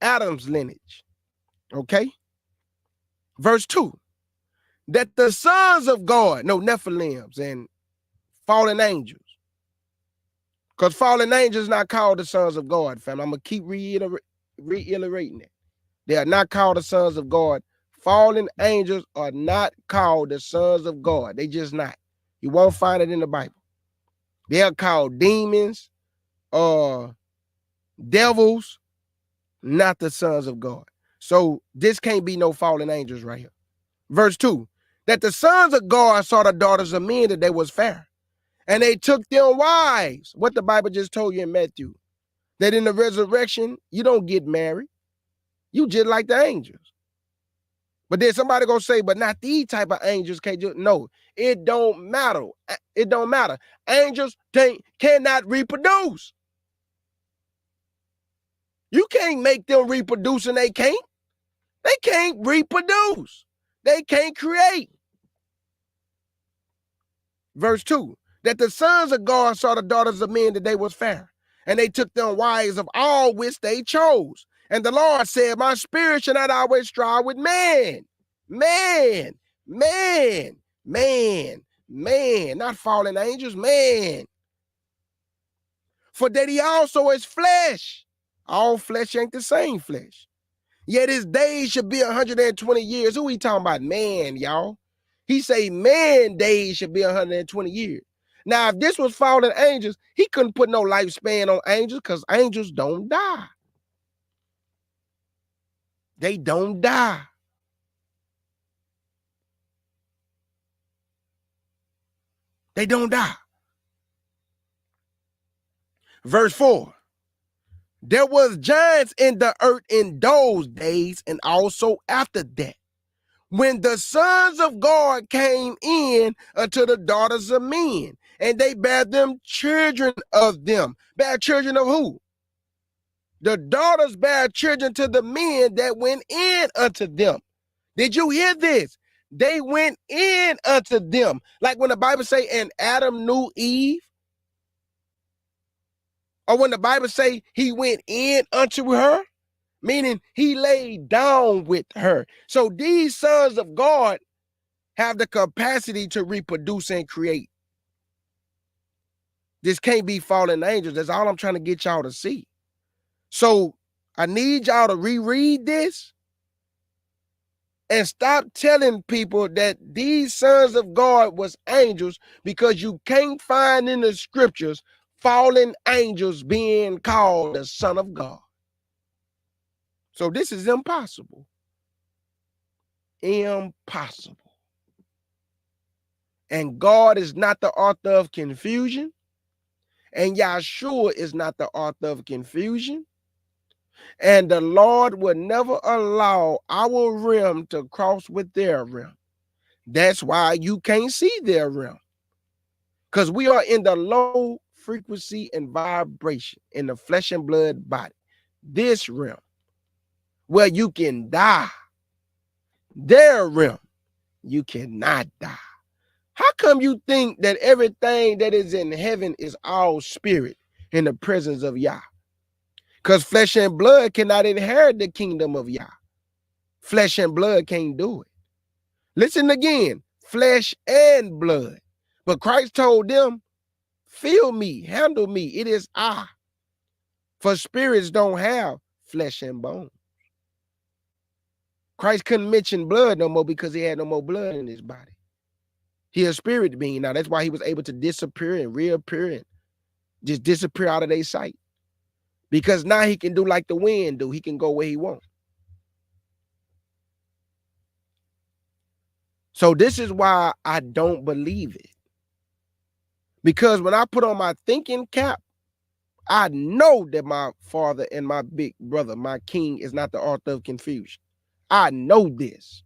Adam's lineage. Okay? Verse 2. That the sons of God, no, Nephilims and fallen angels. Because fallen angels not called the sons of God, fam. I'm going to keep reiterating that. They are not called the sons of God. Fallen angels are not called the sons of God. They just not. You won't find it in the Bible. They are called demons or devils, not the sons of God. So this can't be no fallen angels right here. Verse 2. That the sons of God saw the daughters of men that they was fair, and they took them wives. What the Bible just told you in Matthew. That in the resurrection, you don't get married. You just like the angels. But then somebody gonna say, but not these type of angels can't do. No, it don't matter. It don't matter. Angels cannot reproduce. You can't make them reproduce, and they can't. They can't reproduce. They can't create. Verse 2. That the sons of God saw the daughters of men that they was fair, and they took them wives of all which they chose. And the Lord said, my spirit shall not always strive with man. Man, not fallen angels, man. For that he also is flesh. All flesh ain't the same flesh. Yet his days should be 120 years. Who he talking about? Man, y'all. He say man days should be 120 years. Now, if this was fallen angels, he couldn't put no lifespan on angels because angels don't die. They don't die. They don't die. Verse 4. There was giants in the earth in those days, and also after that, when the sons of God came in unto the daughters of men, and they bare them children of them. Bare children of who? The daughters bare children to the men that went in unto them. Did you hear this? They went in unto them. Like when the Bible say, and Adam knew Eve. Or when the Bible say he went in unto her, meaning he laid down with her. So these sons of God have the capacity to reproduce and create. This can't be fallen angels. That's all I'm trying to get y'all to see. So I need y'all to reread this and stop telling people that these sons of God was angels, because you can't find in the scriptures fallen angels being called the Son of God. So this is impossible. Impossible. And God is not the author of confusion. And Yahshua is not the author of confusion. And the Lord will never allow our realm to cross with their realm. That's why you can't see their realm. Because we are in the low frequency and vibration in the flesh and blood body. This realm where you can die their realm, you cannot die. How come you think that everything that is in heaven is all spirit in the presence of Yah? Because flesh and blood cannot inherit the kingdom of Yah. Flesh and blood can't do it. Listen again, flesh and blood. But Christ told them, feel me, handle me. It is I. For spirits don't have flesh and bone. Christ couldn't mention blood no more because he had no more blood in his body. He a spirit being. Now that's why he was able to disappear and reappear and just disappear out of their sight. Because now he can do like the wind do. He can go where he wants. So this is why I don't believe it. Because when I put on my thinking cap, I know that my father and my big brother, my king, is not the author of confusion. I know this.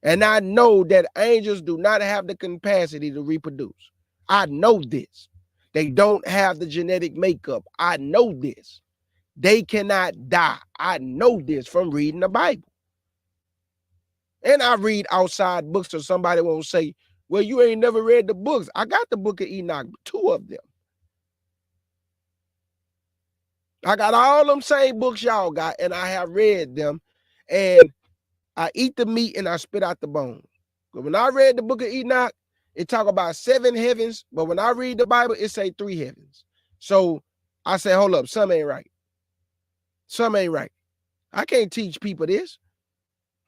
And I know that angels do not have the capacity to reproduce. I know this. They don't have the genetic makeup. I know this. They cannot die. I know this from reading the Bible. And I read outside books, so somebody won't say, well, you ain't never read the books. I got the book of Enoch, 2 of them. I got all them same books y'all got, and I have read them. And I eat the meat and I spit out the bones. But when I read the book of Enoch, it talk about 7 heavens. But when I read the Bible, it say 3 heavens. So I say, hold up, some ain't right. Some ain't right. I can't teach people this.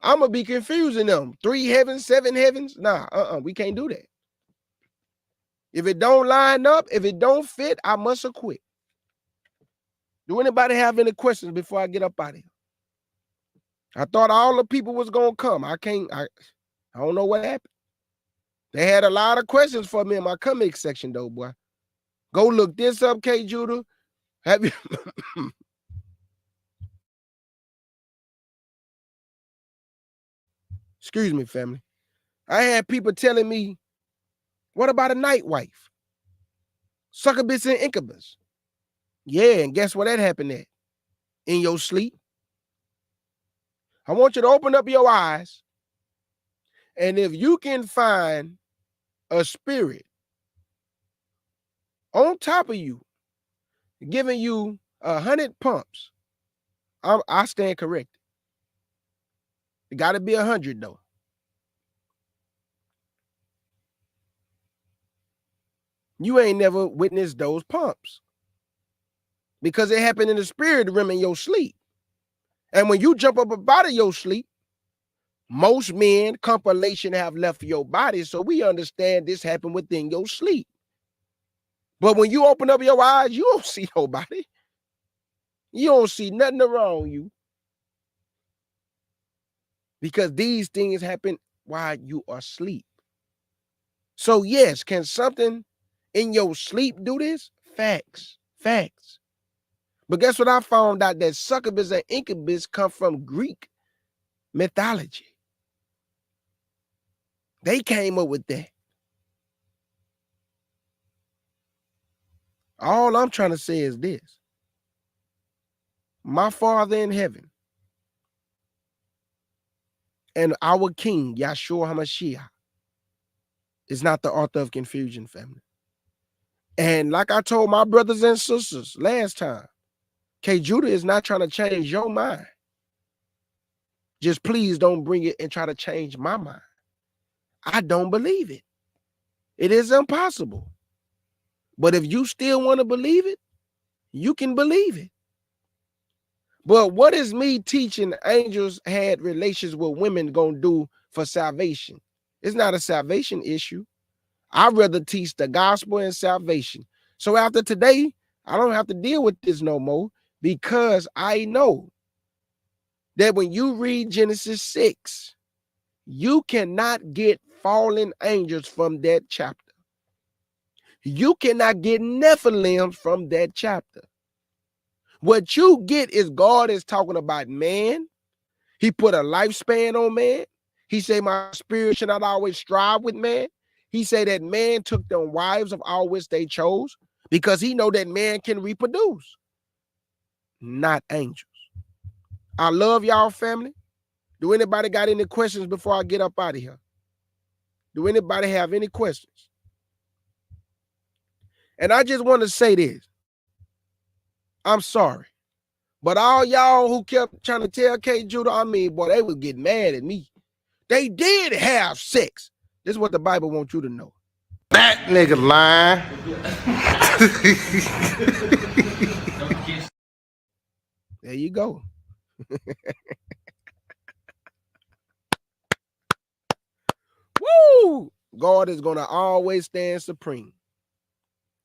I'm going to be confusing them. 3 heavens, 7 heavens. Nah, we can't do that. If it don't line up, if it don't fit, I must acquit. Do anybody have any questions before I get up out of here? I thought all the people was going to come. I don't know what happened. They had a lot of questions for me in my comment section, though, boy. Go look this up, K. Judah. Have you? Excuse me, family. I had people telling me, what about a night wife? Succubus and incubus. Yeah, and guess where that happened at? In your sleep. I want you to open up your eyes, and if you can find a spirit on top of you, giving you 100 pumps, I stand corrected. It got to be 100, though. You ain't never witnessed those pumps because it happened in the spirit realm in your sleep. And when you jump up out of your sleep, most men compilation have left your body, so we understand this happened within your sleep. But when you open up your eyes, you don't see nobody. You don't see nothing around you because these things happen while you are asleep. So yes, can something in your sleep do this? Facts. But guess what I found out? That succubus and incubus come from Greek mythology. They came up with that. All I'm trying to say is this. My Father in heaven and our King, Yahshua HaMashiach, is not the author of confusion, family. And like I told my brothers and sisters last time, K. Judah is not trying to change your mind. Just please don't bring it and try to change my mind. I don't believe it. It is impossible. But if you still want to believe it, you can believe it. But what is me teaching angels had relations with women going to do for salvation? It's not a salvation issue. I'd rather teach the gospel and salvation. So after today, I don't have to deal with this no more because I know that when you read Genesis 6, you cannot get fallen angels from that chapter. You cannot get Nephilim from that chapter. What you get is God is talking about man. He put a lifespan on man. He said, my spirit should not always strive with man. He said that man took them wives of all which they chose because he know that man can reproduce, not angels. I love y'all, family. Do anybody got any questions before I get up out of here? Do anybody have any questions? And I just want to say this. I'm sorry. But all y'all who kept trying to tell K. Judah, I mean, boy, they would get mad at me. They did have sex. This is what the Bible wants you to know. That nigga lying. There you go. Woo! God is going to always stand supreme.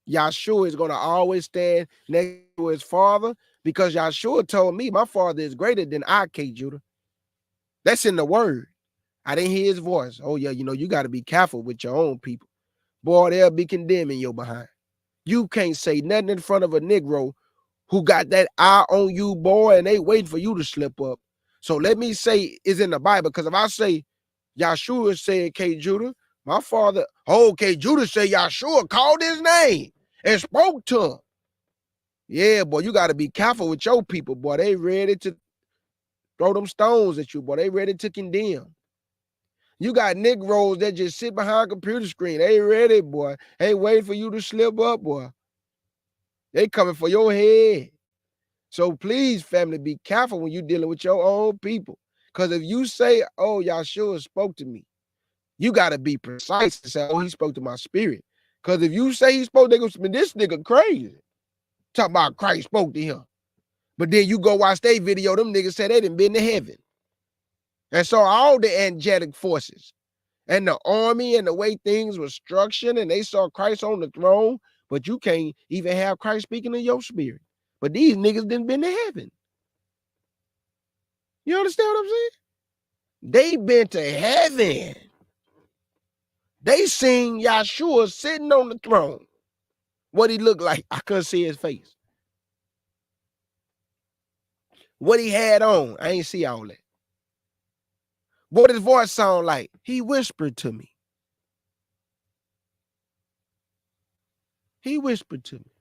Yahshua is going to always stand next to his father, because Yahshua told me my father is greater than I, K. Judah. That's in the word. I didn't hear his voice. Oh, yeah, you got to be careful with your own people. Boy, they'll be condemning your behind. You can't say nothing in front of a Negro who got that eye on you, boy, and they waiting for you to slip up. So let me say it's in the Bible, because if I say Yahshua said K. Judah, my father, K. Judah said Yahshua called his name and spoke to him. Yeah, boy, you got to be careful with your people, boy. They ready to throw them stones at you, boy. They ready to condemn. You got Negroes that just sit behind a computer screen. They ready, boy. They waiting for you to slip up, boy. They coming for your head. So please, family, be careful when you're dealing with your own people. Because if you say, oh, Yahshua spoke to me, you got to be precise and say, oh, he spoke to my spirit. Because if you say he spoke, they go, this nigga crazy. Talking about Christ spoke to him. But then you go watch their video, them niggas said they done been to heaven. And so all the angelic forces and the army and the way things were structured, and they saw Christ on the throne, but you can't even have Christ speaking in your spirit. But these niggas done been to heaven. You understand what I'm saying? They been to heaven. They seen Yahshua sitting on the throne. What he looked like, I couldn't see his face. What he had on, I ain't see all that. What his voice sound like, he whispered to me. He whispered to me.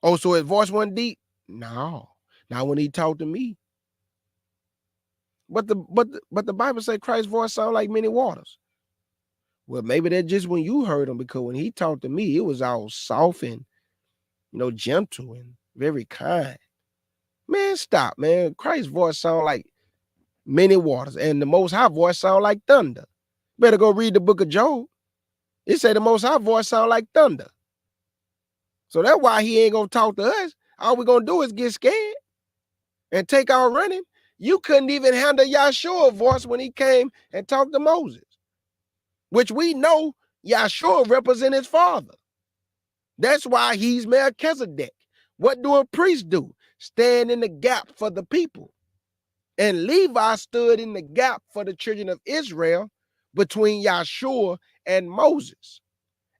Oh, so his voice wasn't deep? No, not when he talked to me. But the Bible say Christ's voice sound like many waters. Well, maybe that's just when you heard him, because when he talked to me, it was all soft and, gentle and very kind. Man, stop, man. Christ's voice sound like many waters, and the Most High voice sound like thunder. Better go read the book of Job. It say the Most High voice sound like thunder. So that's why he ain't gonna talk to us. All we're gonna do is get scared and take our running. You couldn't even handle Yahshua's voice when he came and talked to Moses, which we know Yahshua represents his father. That's why he's Melchizedek. What do a priest do? Stand in the gap for the people. And Levi stood in the gap for the children of Israel between Yahshua and Moses.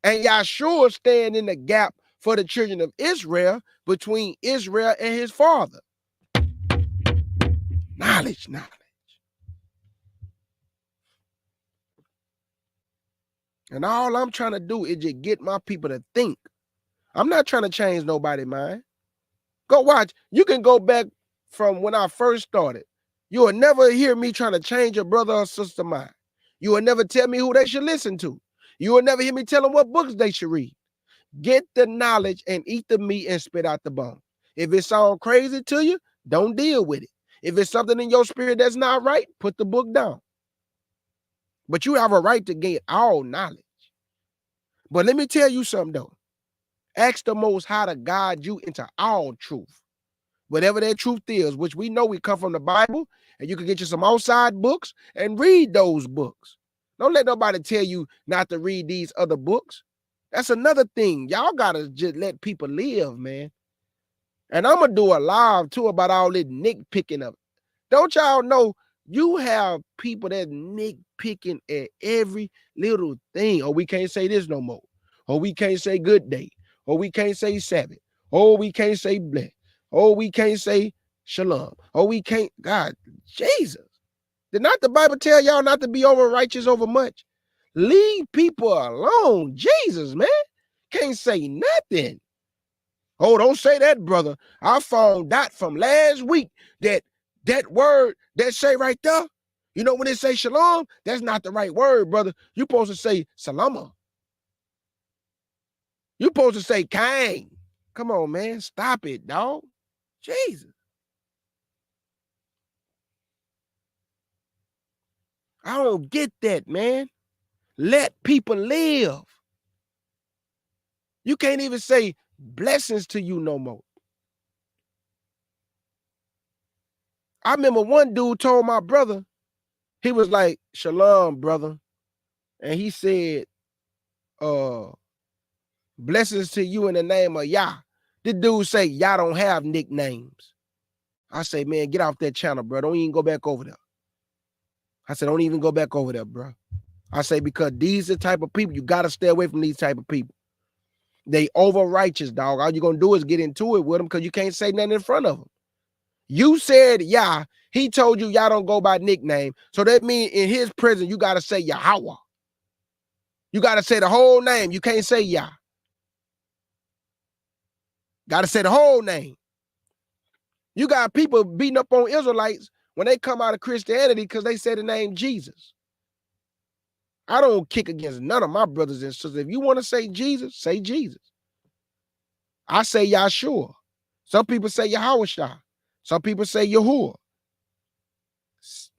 And Yahshua stand in the gap for the children of Israel between Israel and his father. Knowledge. And all I'm trying to do is just get my people to think. I'm not trying to change nobody's mind. Go watch. You can go back from when I first started. You will never hear me trying to change a brother or sister mind. You will never tell me who they should listen to. You will never hear me tell them what books they should read. Get the knowledge and eat the meat and spit out the bone. If it sounds crazy to you, don't deal with it. If it's something in your spirit that's not right, put the book down. But you have a right to gain all knowledge. But let me tell you something, though. Ask the Most High to guide you into all truth. Whatever that truth is, which we know we come from the Bible, and you can get you some outside books and read those books. Don't let nobody tell you not to read these other books. That's another thing. Y'all got to just let people live, man. And I'm going to do a live, too, about all this nitpicking of it. Don't y'all know you have people that nitpicking at every little thing? Oh, we can't say this no more. Oh, we can't say good day. Oh, we can't say Sabbath. Oh, we can't say bless. Oh, we can't say shalom. Oh, we can't. God, Jesus. Did not the Bible tell y'all not to be over righteous over much? Leave people alone. Jesus, man. Can't say nothing. Oh, don't say that, brother. I found out from last week that word that say right there, You know, when they say shalom, that's not the right word, brother. You're supposed to say salama. You're supposed to say kang. Come on, man. Stop it, dog. Jesus. I don't get that, man. Let people live. You can't even say blessings to you no more. I remember one dude told my brother, he was like, shalom, brother. And he said, blessings to you in the name of Yah. This dude say, Yah don't have nicknames. I say, man, get off that channel, bro. Don't even go back over there. I said, don't even go back over there, bro. I say, because these are the type of people, you got to stay away from these type of people. They over righteous, dog. All you're going to do is get into it with them because you can't say nothing in front of them. You said Yah. He told you Yah don't go by nickname. So that means in his prison, you got to say Yahweh. You got to say the whole name. You can't say Yah. Got to say the whole name. You got people beating up on Israelites when they come out of Christianity because they say the name Jesus. I don't kick against none of my brothers and sisters. If you want to say Jesus, say Jesus. I say Yahshua. Some people say Yahweh. Some people say Yahuwah.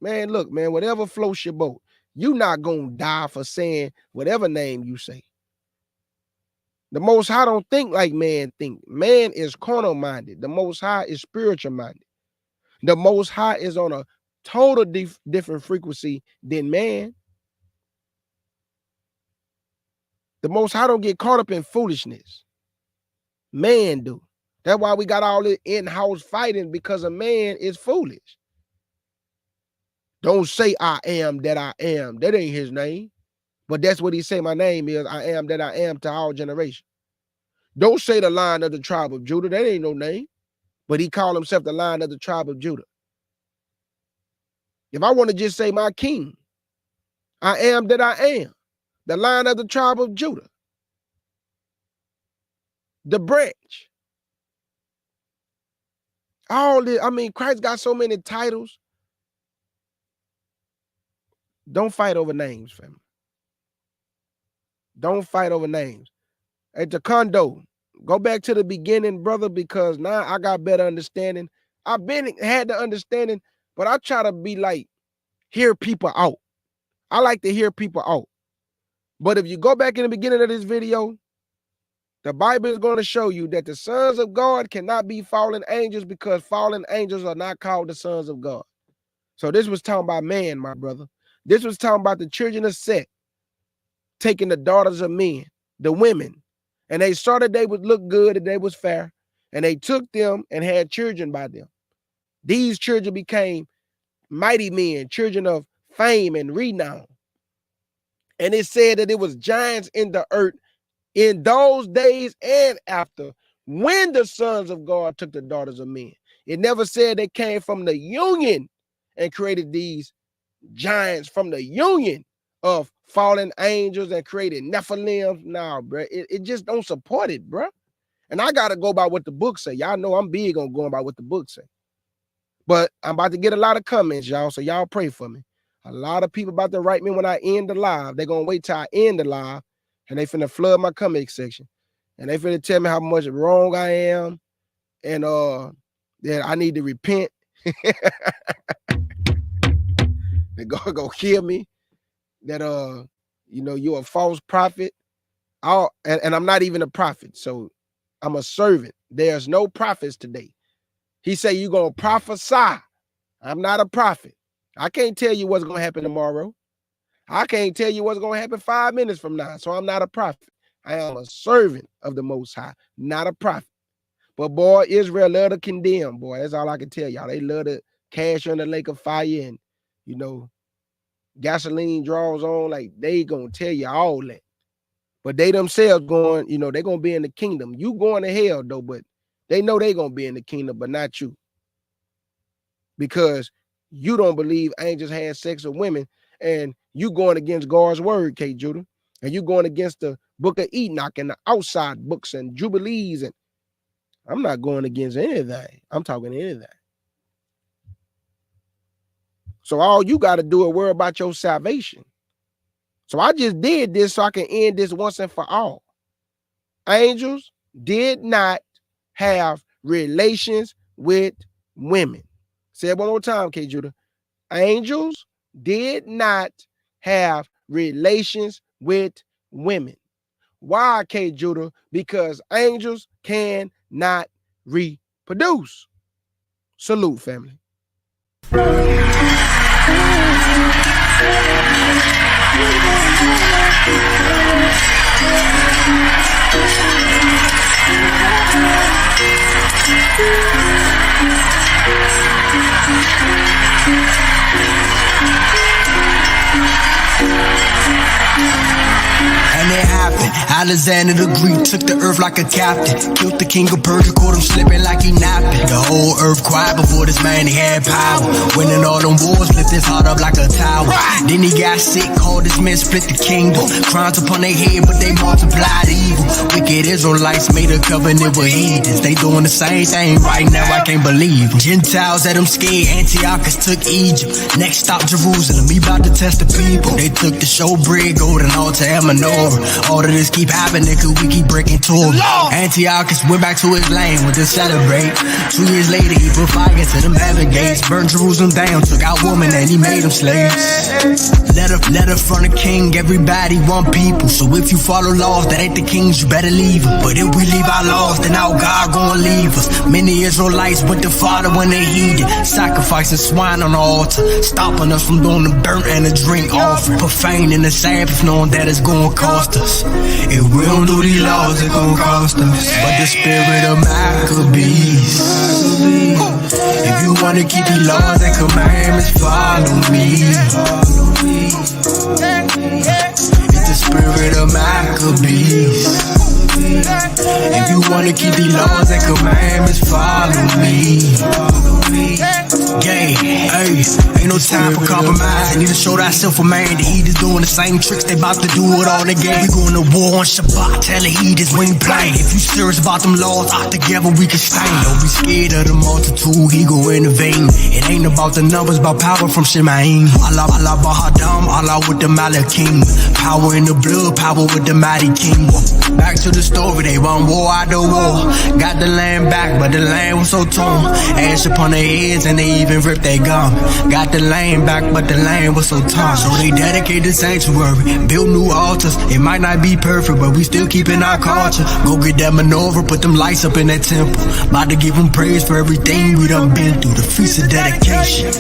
Man, look, man, whatever floats your boat. You not going to die for saying whatever name you say. The Most High don't think like man think. Man is carnal-minded. The Most High is spiritual-minded. The Most High is on a total different frequency than man. The Most High don't get caught up in foolishness. Man do. That's why we got all this in-house fighting, because a man is foolish. Don't say I am that I am. That ain't his name. But that's what he say my name is. I am that I am to all generations. Don't say the Lion of the tribe of Judah. That ain't no name. But he called himself the Lion of the tribe of Judah. If I want to just say my king, I am that I am. The Lion of the tribe of Judah. The branch. All this, I mean, Christ got so many titles. Don't fight over names, family. Don't fight over names. Hey, Taekwondo, go back to the beginning, brother, because now I got better understanding. I've had the understanding, but I try to be like, hear people out. I like to hear people out. But if you go back in the beginning of this video, the Bible is going to show you that the sons of God cannot be fallen angels, because fallen angels are not called the sons of God. So this was talking about man, my brother. This was talking about the children of Seth taking the daughters of men, the women, and they saw that they would look good and they was fair, and they took them and had children by them. These children became mighty men, children of fame and renown. And it said that it was giants in the earth in those days and after, when the sons of God took the daughters of men. It never said they came from the union and created these giants from the union of fallen angels and created Nephilim. Nah, bro, it just don't support it, bro. And I gotta go by what the book say. Y'all know I'm big on going by what the book say. But I'm about to get a lot of comments, y'all, so y'all pray for me. A lot of people about to write me when I end the live. They're gonna wait till I end the live, and they finna flood my comment section. And they finna tell me how much wrong I am, and that I need to repent. They're gonna kill me. That you know, you're a false prophet. And I'm not even a prophet, so I'm a servant. There's no prophets today. He say you're gonna prophesy. I'm not a prophet. I can't tell you what's gonna happen tomorrow. I can't tell you what's gonna happen 5 minutes from now. So I'm not a prophet. I am a servant of the Most High, not a prophet. But boy, Israel love to condemn, boy. That's all I can tell y'all. They love to cast you in the lake of fire, and you know, gasoline draws on, like they gonna tell you all that. But they themselves going, you know, they gonna be in the kingdom. You going to hell though, but they know they gonna be in the kingdom, but not you. Because you don't believe angels had sex with women, and you going against God's word, K. Judah, and you going against the book of Enoch and the outside books and Jubilees, and I'm not going against anything. I'm talking anything. So all you got to do is worry about your salvation. So I just did this so I can end this once and for all. Angels did not have relations with women. Say it one more time, K. Judah. Angels did not have relations with women. Why, K. Judah? Because angels cannot reproduce. Salute, family. And it happened. Alexander the Greek took the earth like a captain. Killed the king of Persia, caught him slipping like he napping. The whole earth quiet before this man, he had power. Winning all them wars, lift his heart up like a tower. Then he got sick, called his men, split the kingdom. Crowns upon their head, but they multiplied evil. Wicked Israelites made a covenant with heathens. They doing the same thing right now, I can't believe them. Gentiles had them scared, Antiochus took Egypt. Next stop Jerusalem, he about to test the people. They took the showbread, golden altar, and menorah. All of this keep happening cause we keep breaking Torah. Antiochus went back to his land to celebrate. 2 years later he put fire to them heaven gates. Burned Jerusalem down, took out women and he made them slaves. Letter from the king, everybody want people. So if you follow laws that ain't the king's, you better leave them. But if we leave our laws, then our God gon' leave us. Many Israelites went to Father when they heeded, sacrificing swine on the altar, stopping us from doing the burnt and the drink offering, profaning the Sabbath, knowing that it's gonna cost us. If we don't do these laws, it gon' cost us. But the spirit of Maccabees, if you wanna keep these laws and commandments, follow me. It's the spirit of Maccabees. If you wanna keep these laws and commandments, follow me. Gay, hey, ain't no time for compromise. Need to show thyself a man. The heathens doing the same tricks, they about to do it all again. We going to war on Shabbat, tell the heathens we ain't playing. If you serious about them laws, out together we can stand. Don't be scared of the multitude, he go intervene. It ain't about the numbers, about power from Shemaim. Allah, Allah, Bahadam, Allah with the Malakim. Power in the blood, power with the mighty king. Back to the story, they want war after war. Got the land back, but the land was so torn. Ash upon their heads and they even ripped their gum. Got the land back, but the land was so torn. So they dedicated sanctuary, built new altars. It might not be perfect, but we still keeping our culture. Go get that menorah, put them lights up in that temple. About to give them praise for everything we done been through. The feast of dedication.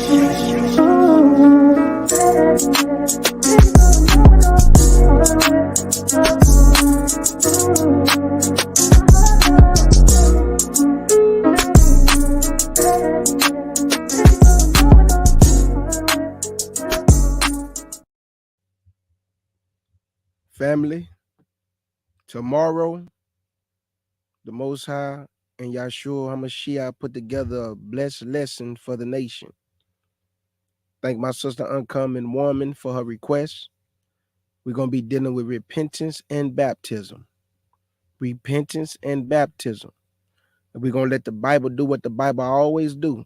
Family, tomorrow, the Most High and Yahshua HaMashiach put together a blessed lesson for the nation. Thank my sister Uncommon Woman for her request. We're going to be dealing with repentance and baptism. Repentance and baptism. And we're going to let the Bible do what the Bible always do,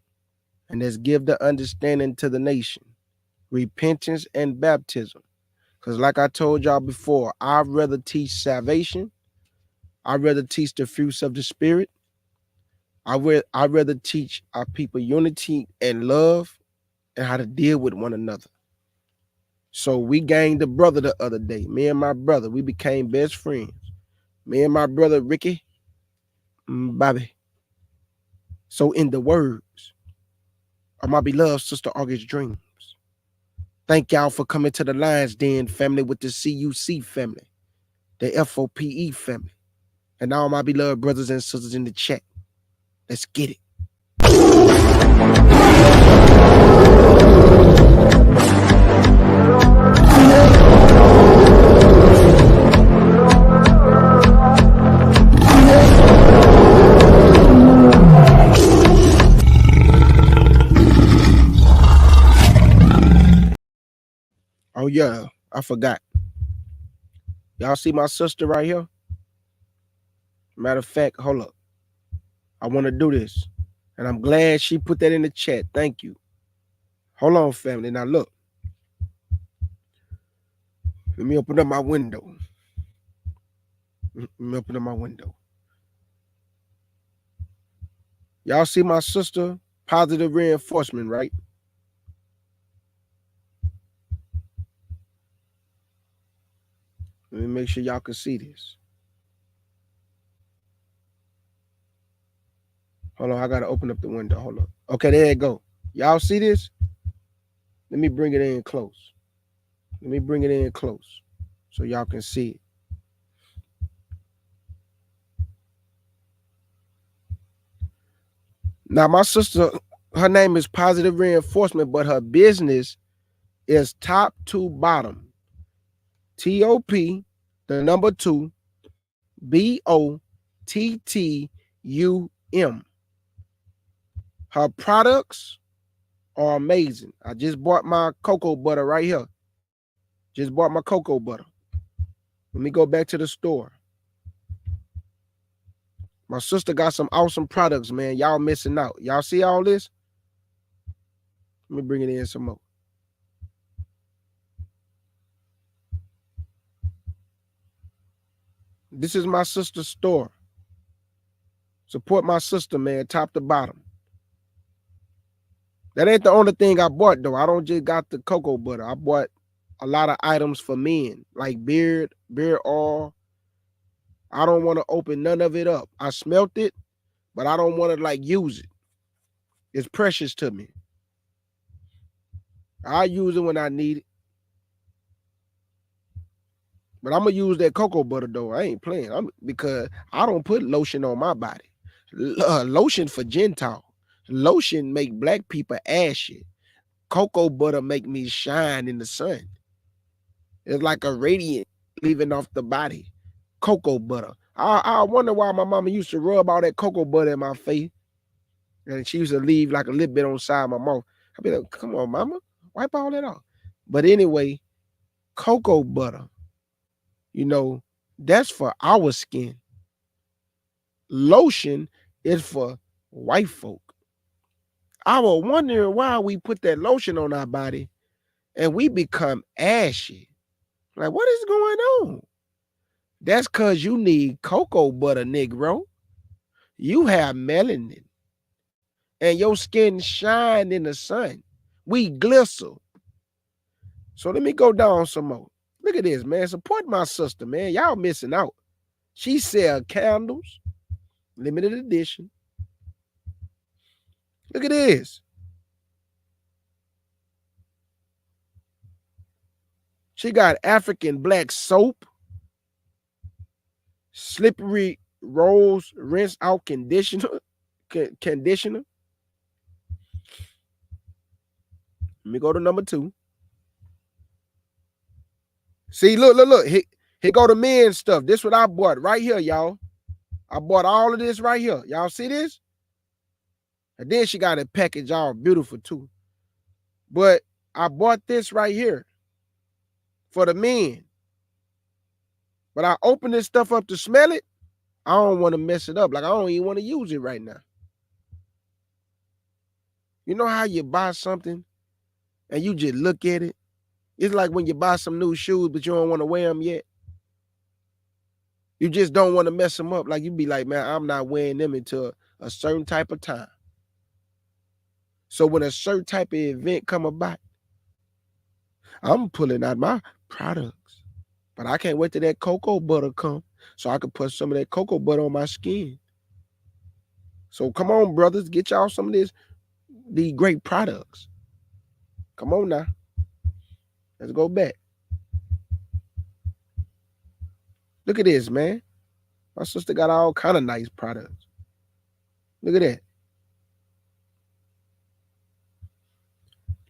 and that's give the understanding to the nation. Repentance and baptism. Because like I told y'all before, I'd rather teach salvation. I'd rather teach the fruits of the Spirit. I'd rather teach our people unity and love and how to deal with one another. So we gained a brother the other day. Me and my brother, we became best friends. Me and my brother, Ricky, Bobby. So in the words of my beloved sister August Dreams, thank y'all for coming to the Lions Den family with the CUC family, the FOPE family, and all my beloved brothers and sisters in the chat. Let's get it. Oh yeah, I forgot. Y'all see my sister right here? Matter of fact, hold up. I want to do this. And I'm glad she put that in the chat. Thank you. Hold on, family. Now look. Let me open up my window. Let me open up my window. Y'all see my sister? Positive reinforcement, right? Let me make sure y'all can see this. Hold on, I gotta open up the window. Hold on. Okay, there you go. Y'all see this? Let me bring it in close. Let me bring it in close so y'all can see it. Now, my sister, her name is Positive Reinforcement, but her business is top to bottom. TOP, the number 2, BOTTUM. Her products are amazing. I just bought my cocoa butter right here. Just bought my cocoa butter. Let me go back to the store. My sister got some awesome products, man. Y'all missing out. Y'all see all this? Let me bring it in some more. This is my sister's store. Support my sister, man, top to bottom. That ain't the only thing I bought, though. I don't just got the cocoa butter. I bought a lot of items for men, like beard oil. I don't want to open none of it up. I smelt it, but I don't want to like use it. It's precious to me. I use it when I need it. But I'm gonna use that cocoa butter though. I ain't playing. Because I don't put lotion on my body. Lotion for Gentile. Lotion make black people ashy. Cocoa butter make me shine in the sun. It's like a radiant leaving off the body. Cocoa butter. I wonder why my mama used to rub all that cocoa butter in my face. And she used to leave like a little bit on the side of my mouth. I'd be like, come on, mama, wipe all that off. But anyway, cocoa butter, you know, that's for our skin. Lotion is for white folk. I was wondering why we put that lotion on our body and we become ashy. Like, what is going on? That's because you need cocoa butter, Negro. You have melanin. And your skin shine in the sun. We glisten. So let me go down some more. Look at this, man. Support my sister, man. Y'all missing out. She sell candles, limited edition. Look at this. She got African black soap, slippery rose rinse out conditioner. Let me go to number 2. See, look. Here go the men's stuff. This what I bought right here, y'all. I bought all of this right here. Y'all see this? And then she got it packaged all beautiful too. But I bought this right here for the men. But I opened this stuff up to smell it. I don't want to mess it up. Like, I don't even want to use it right now. You know how you buy something and you just look at it? It's like when you buy some new shoes, but you don't want to wear them yet. You just don't want to mess them up. Like, you be like, man, I'm not wearing them until a certain type of time. So when a certain type of event come about, I'm pulling out my products. But I can't wait till that cocoa butter come so I can put some of that cocoa butter on my skin. So come on, brothers, get y'all some of these great products. Come on now. Let's go back. Look at this, man. My sister got all kind of nice products. Look at that.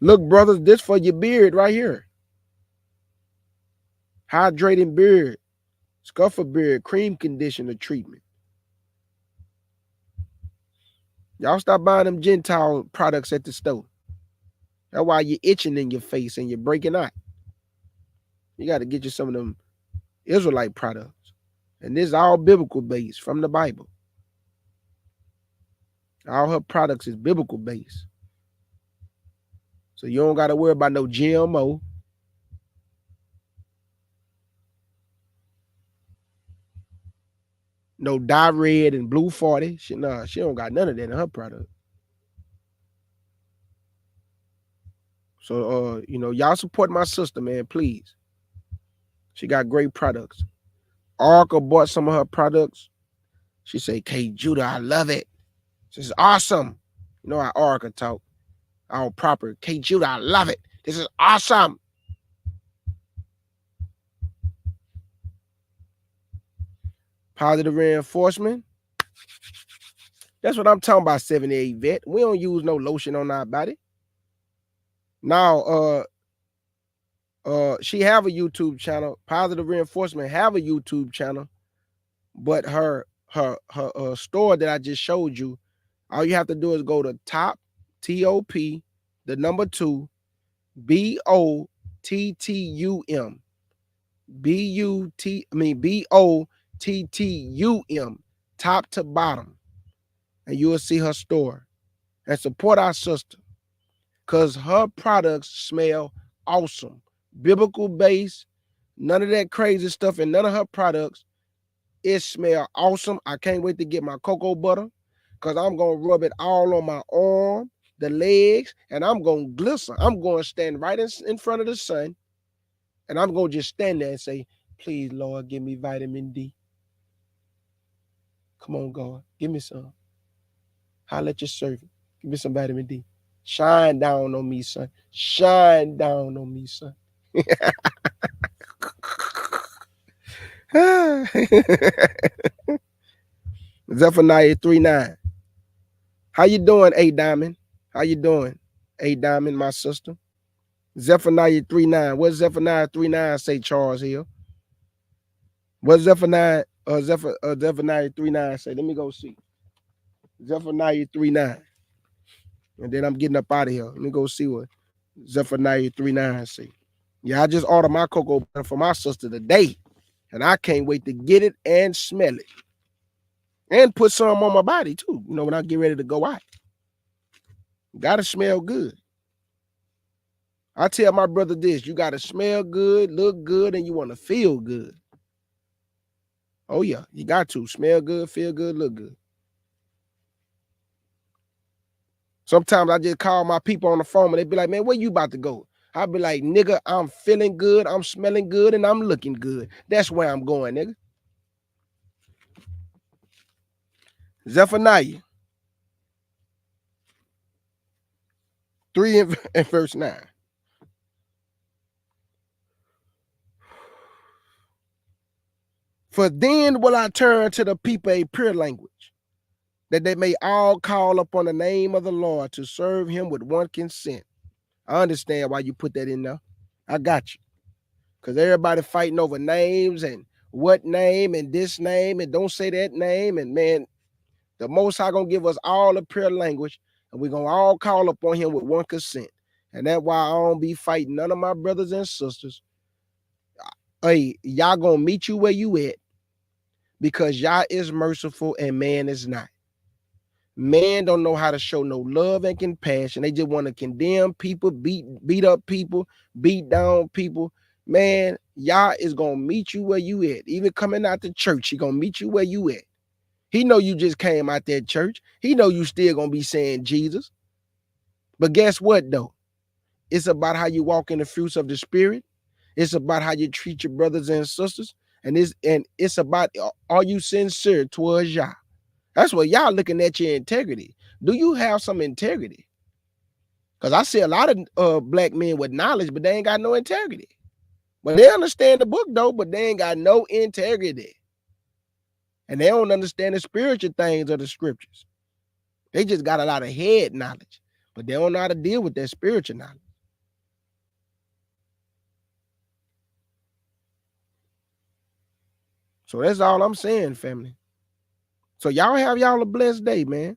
Look, brothers, this for your beard right here. Hydrating beard, scuffer beard, cream conditioner treatment. Y'all stop buying them Gentile products at the store. That's why you're itching in your face and you're breaking out. You got to get you some of them Israelite products. And this is all biblical based from the Bible. All her products is biblical based. So you don't got to worry about no GMO. No dye red and blue 40. She don't got none of that in her product. So y'all support my sister, man, please. She got great products. Arca bought some of her products. She said, K Judah, I love it. This is awesome. You know how Arca talk. All proper. K Judah, I love it. This is awesome. Positive reinforcement. That's what I'm talking about, 78 vet. We don't use no lotion on our body. Now, she have a YouTube channel. Positive reinforcement have a YouTube channel, but her store that I just showed you, all you have to do is go to top TOP, the number 2, BOTTUM, BOTTUM, top to bottom, and you will see her store. And support our sister, because her products smell awesome, biblical base, none of that crazy stuff, and none of her products. It smell awesome. I can't wait to get my cocoa butter, because I'm going to rub it all on my arm, the legs, and I'm going to glisten. I'm going to stand right in front of the sun, and I'm going to just stand there and say, please, Lord, give me vitamin D. Come on, God, give me some. Holla at your servant. Give me some vitamin D. Shine down on me, son. Shine down on me, son. Zephaniah 3:9. How you doing, A Diamond? How you doing, A Diamond, my sister? Zephaniah 3:9. What Zephaniah 3:9 say, Charles Hill? What Zephaniah 3:9 say? Let me go see. Zephaniah 3:9. And then I'm getting up out of here. Let me go see what Zephaniah 3:9 say. Yeah, I just ordered my cocoa butter for my sister today, and I can't wait to get it and smell it. And put some on my body too, when I get ready to go out. Gotta smell good. I tell my brother this, you gotta smell good, look good, and you want to feel good. Oh yeah, you got to smell good, feel good, look good. Sometimes I just call my people on the phone and they be like, man, where you about to go? I'll be like, nigga, I'm feeling good, I'm smelling good, and I'm looking good. That's where I'm going, nigga. Zephaniah 3 and verse 9. For then will I turn to the people a pure language, that they may all call upon the name of the Lord to serve him with one consent. I understand why you put that in there. I got you. Because everybody fighting over names and what name and this name and don't say that name. And man, the Most High going to give us all a pure language, and we're going to all call upon him with one consent. And that's why I don't be fighting none of my brothers and sisters. Hey, y'all going to meet you where you at, because Yah is merciful and man is not. Man don't know how to show no love and compassion. They just want to condemn people, beat up people, beat down people. Man, Yah is going to meet you where you at. Even coming out to church, he going to meet you where you at. He know you just came out that church. He know you still going to be saying Jesus. But guess what, though? It's about how you walk in the fruits of the Spirit. It's about how you treat your brothers and sisters. And it's about, are you sincere towards Yah? That's what y'all looking at your integrity. Do you have some integrity? Because I see a lot of black men with knowledge, but they ain't got no integrity. But they understand the book, though, but they ain't got no integrity. And they don't understand the spiritual things of the scriptures. They just got a lot of head knowledge, but they don't know how to deal with that spiritual knowledge. So that's all I'm saying, family. So y'all have y'all a blessed day, man.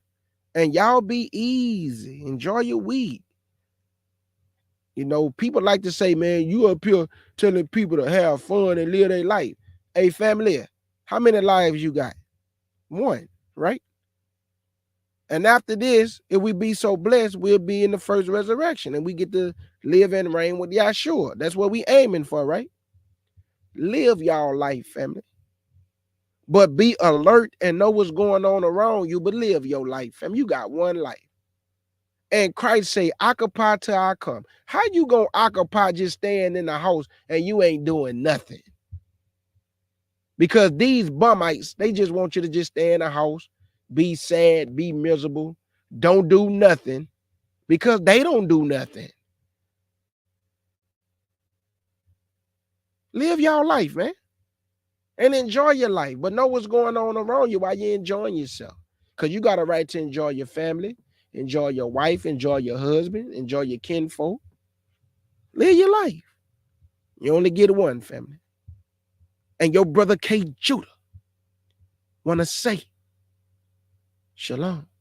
And y'all be easy. Enjoy your week. People like to say, man, you up here telling people to have fun and live their life. Hey, family, how many lives you got? One, right? And after this, if we be so blessed, we'll be in the first resurrection and we get to live and reign with Yahshua. That's what we aiming for, right? Live y'all life, family. But be alert and know what's going on around you, but live your life, fam. You got one life. And Christ say, occupy till I come. How you gonna occupy just staying in the house and you ain't doing nothing? Because these bumites, they just want you to just stay in the house, be sad, be miserable, don't do nothing, because they don't do nothing. Live your life, man, and enjoy your life, but know what's going on around you while you're enjoying yourself. Because you got a right to enjoy your family, enjoy your wife, enjoy your husband, enjoy your kinfolk. Live your life. You only get one, family. And your brother K. Judah want to say, Shalom.